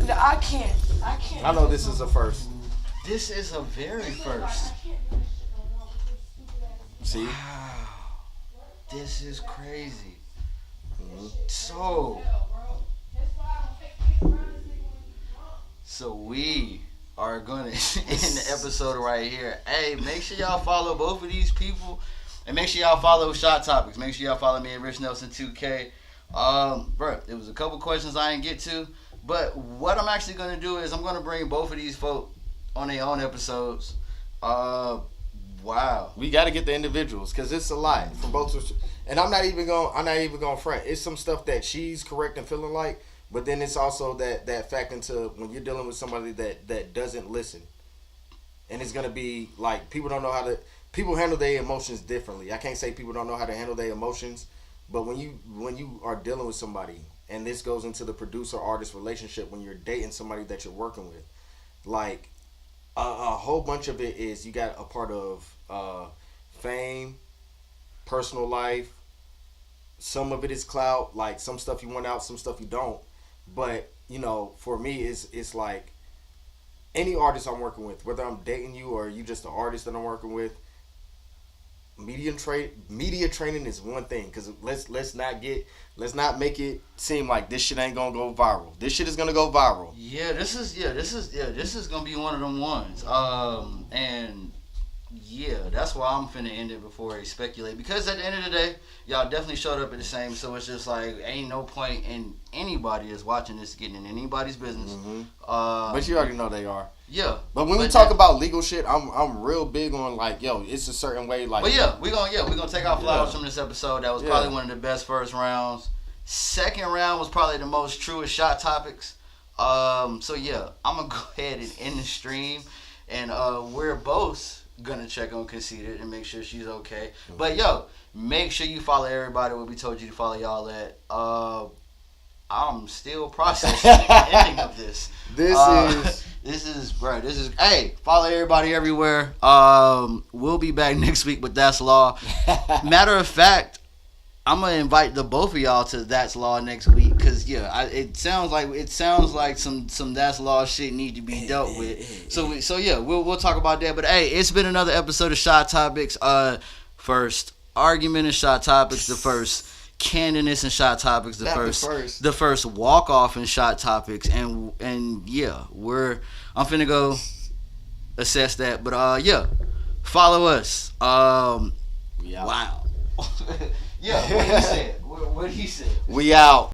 C: I can't.
B: I know this is a first.
A: This is a very first.
B: See?
A: Wow. This is crazy.
B: Mm-hmm.
A: So we are gonna end the episode right here. Hey, make sure y'all follow both of these people, and make sure y'all follow Shot Topics. Make sure y'all follow me at Rich Nelson 2K Bro, it was a couple questions I didn't get to, but what I'm actually gonna do is I'm gonna bring both of these folk on their own episodes. Wow.
B: We got to get the individuals because it's a lot for both. And I'm not even going front. It's some stuff that she's correct and feeling like, but then it's also that fact into when you're dealing with somebody that doesn't listen, and it's gonna be like people don't know how to. People handle their emotions differently. I can't say people don't know how to handle their emotions, but when you are dealing with somebody, and this goes into the producer artist relationship when you're dating somebody that you're working with, like a whole bunch of it is you got a part of fame, personal life. Some of it is clout, like some stuff you want out, some stuff you don't. But for me, it's like any artist I'm working with, whether I'm dating you or you just an artist that I'm working with. Media training is one thing because let's not make it seem like this shit ain't gonna go viral. This shit is gonna go viral.
A: This is gonna be one of them ones. And yeah, that's why I'm finna end it before I speculate, because at the end of the day, y'all definitely showed up at the same. So it's just like ain't no point in anybody that's watching this getting in anybody's business.
B: Mm-hmm. But you already know they are.
A: Yeah.
B: But when we talk about legal shit, I'm real big on like, yo, it's a certain way like.
A: But we're gonna take our flowers from this episode. That was probably one of the best first rounds. Second round was probably the most truest shot topics. So yeah, I'm gonna go ahead and end the stream, and we're both gonna check on Connceited and make sure she's okay. Mm-hmm. But make sure you follow everybody where we told you to follow y'all at. I'm still processing the ending of this. Hey, follow everybody everywhere. We'll be back next week with That's Law. Matter of fact, I'm gonna invite the both of y'all to That's Law next week because it sounds like some That's Law shit need to be dealt with. We'll talk about that. But hey, it's been another episode of Shot Topics. First argument in Shot Topics, the first candidness in Shot Topics, the first walk off in Shot Topics, and I'm finna go assess that. But follow us. Wow. What he said. We out.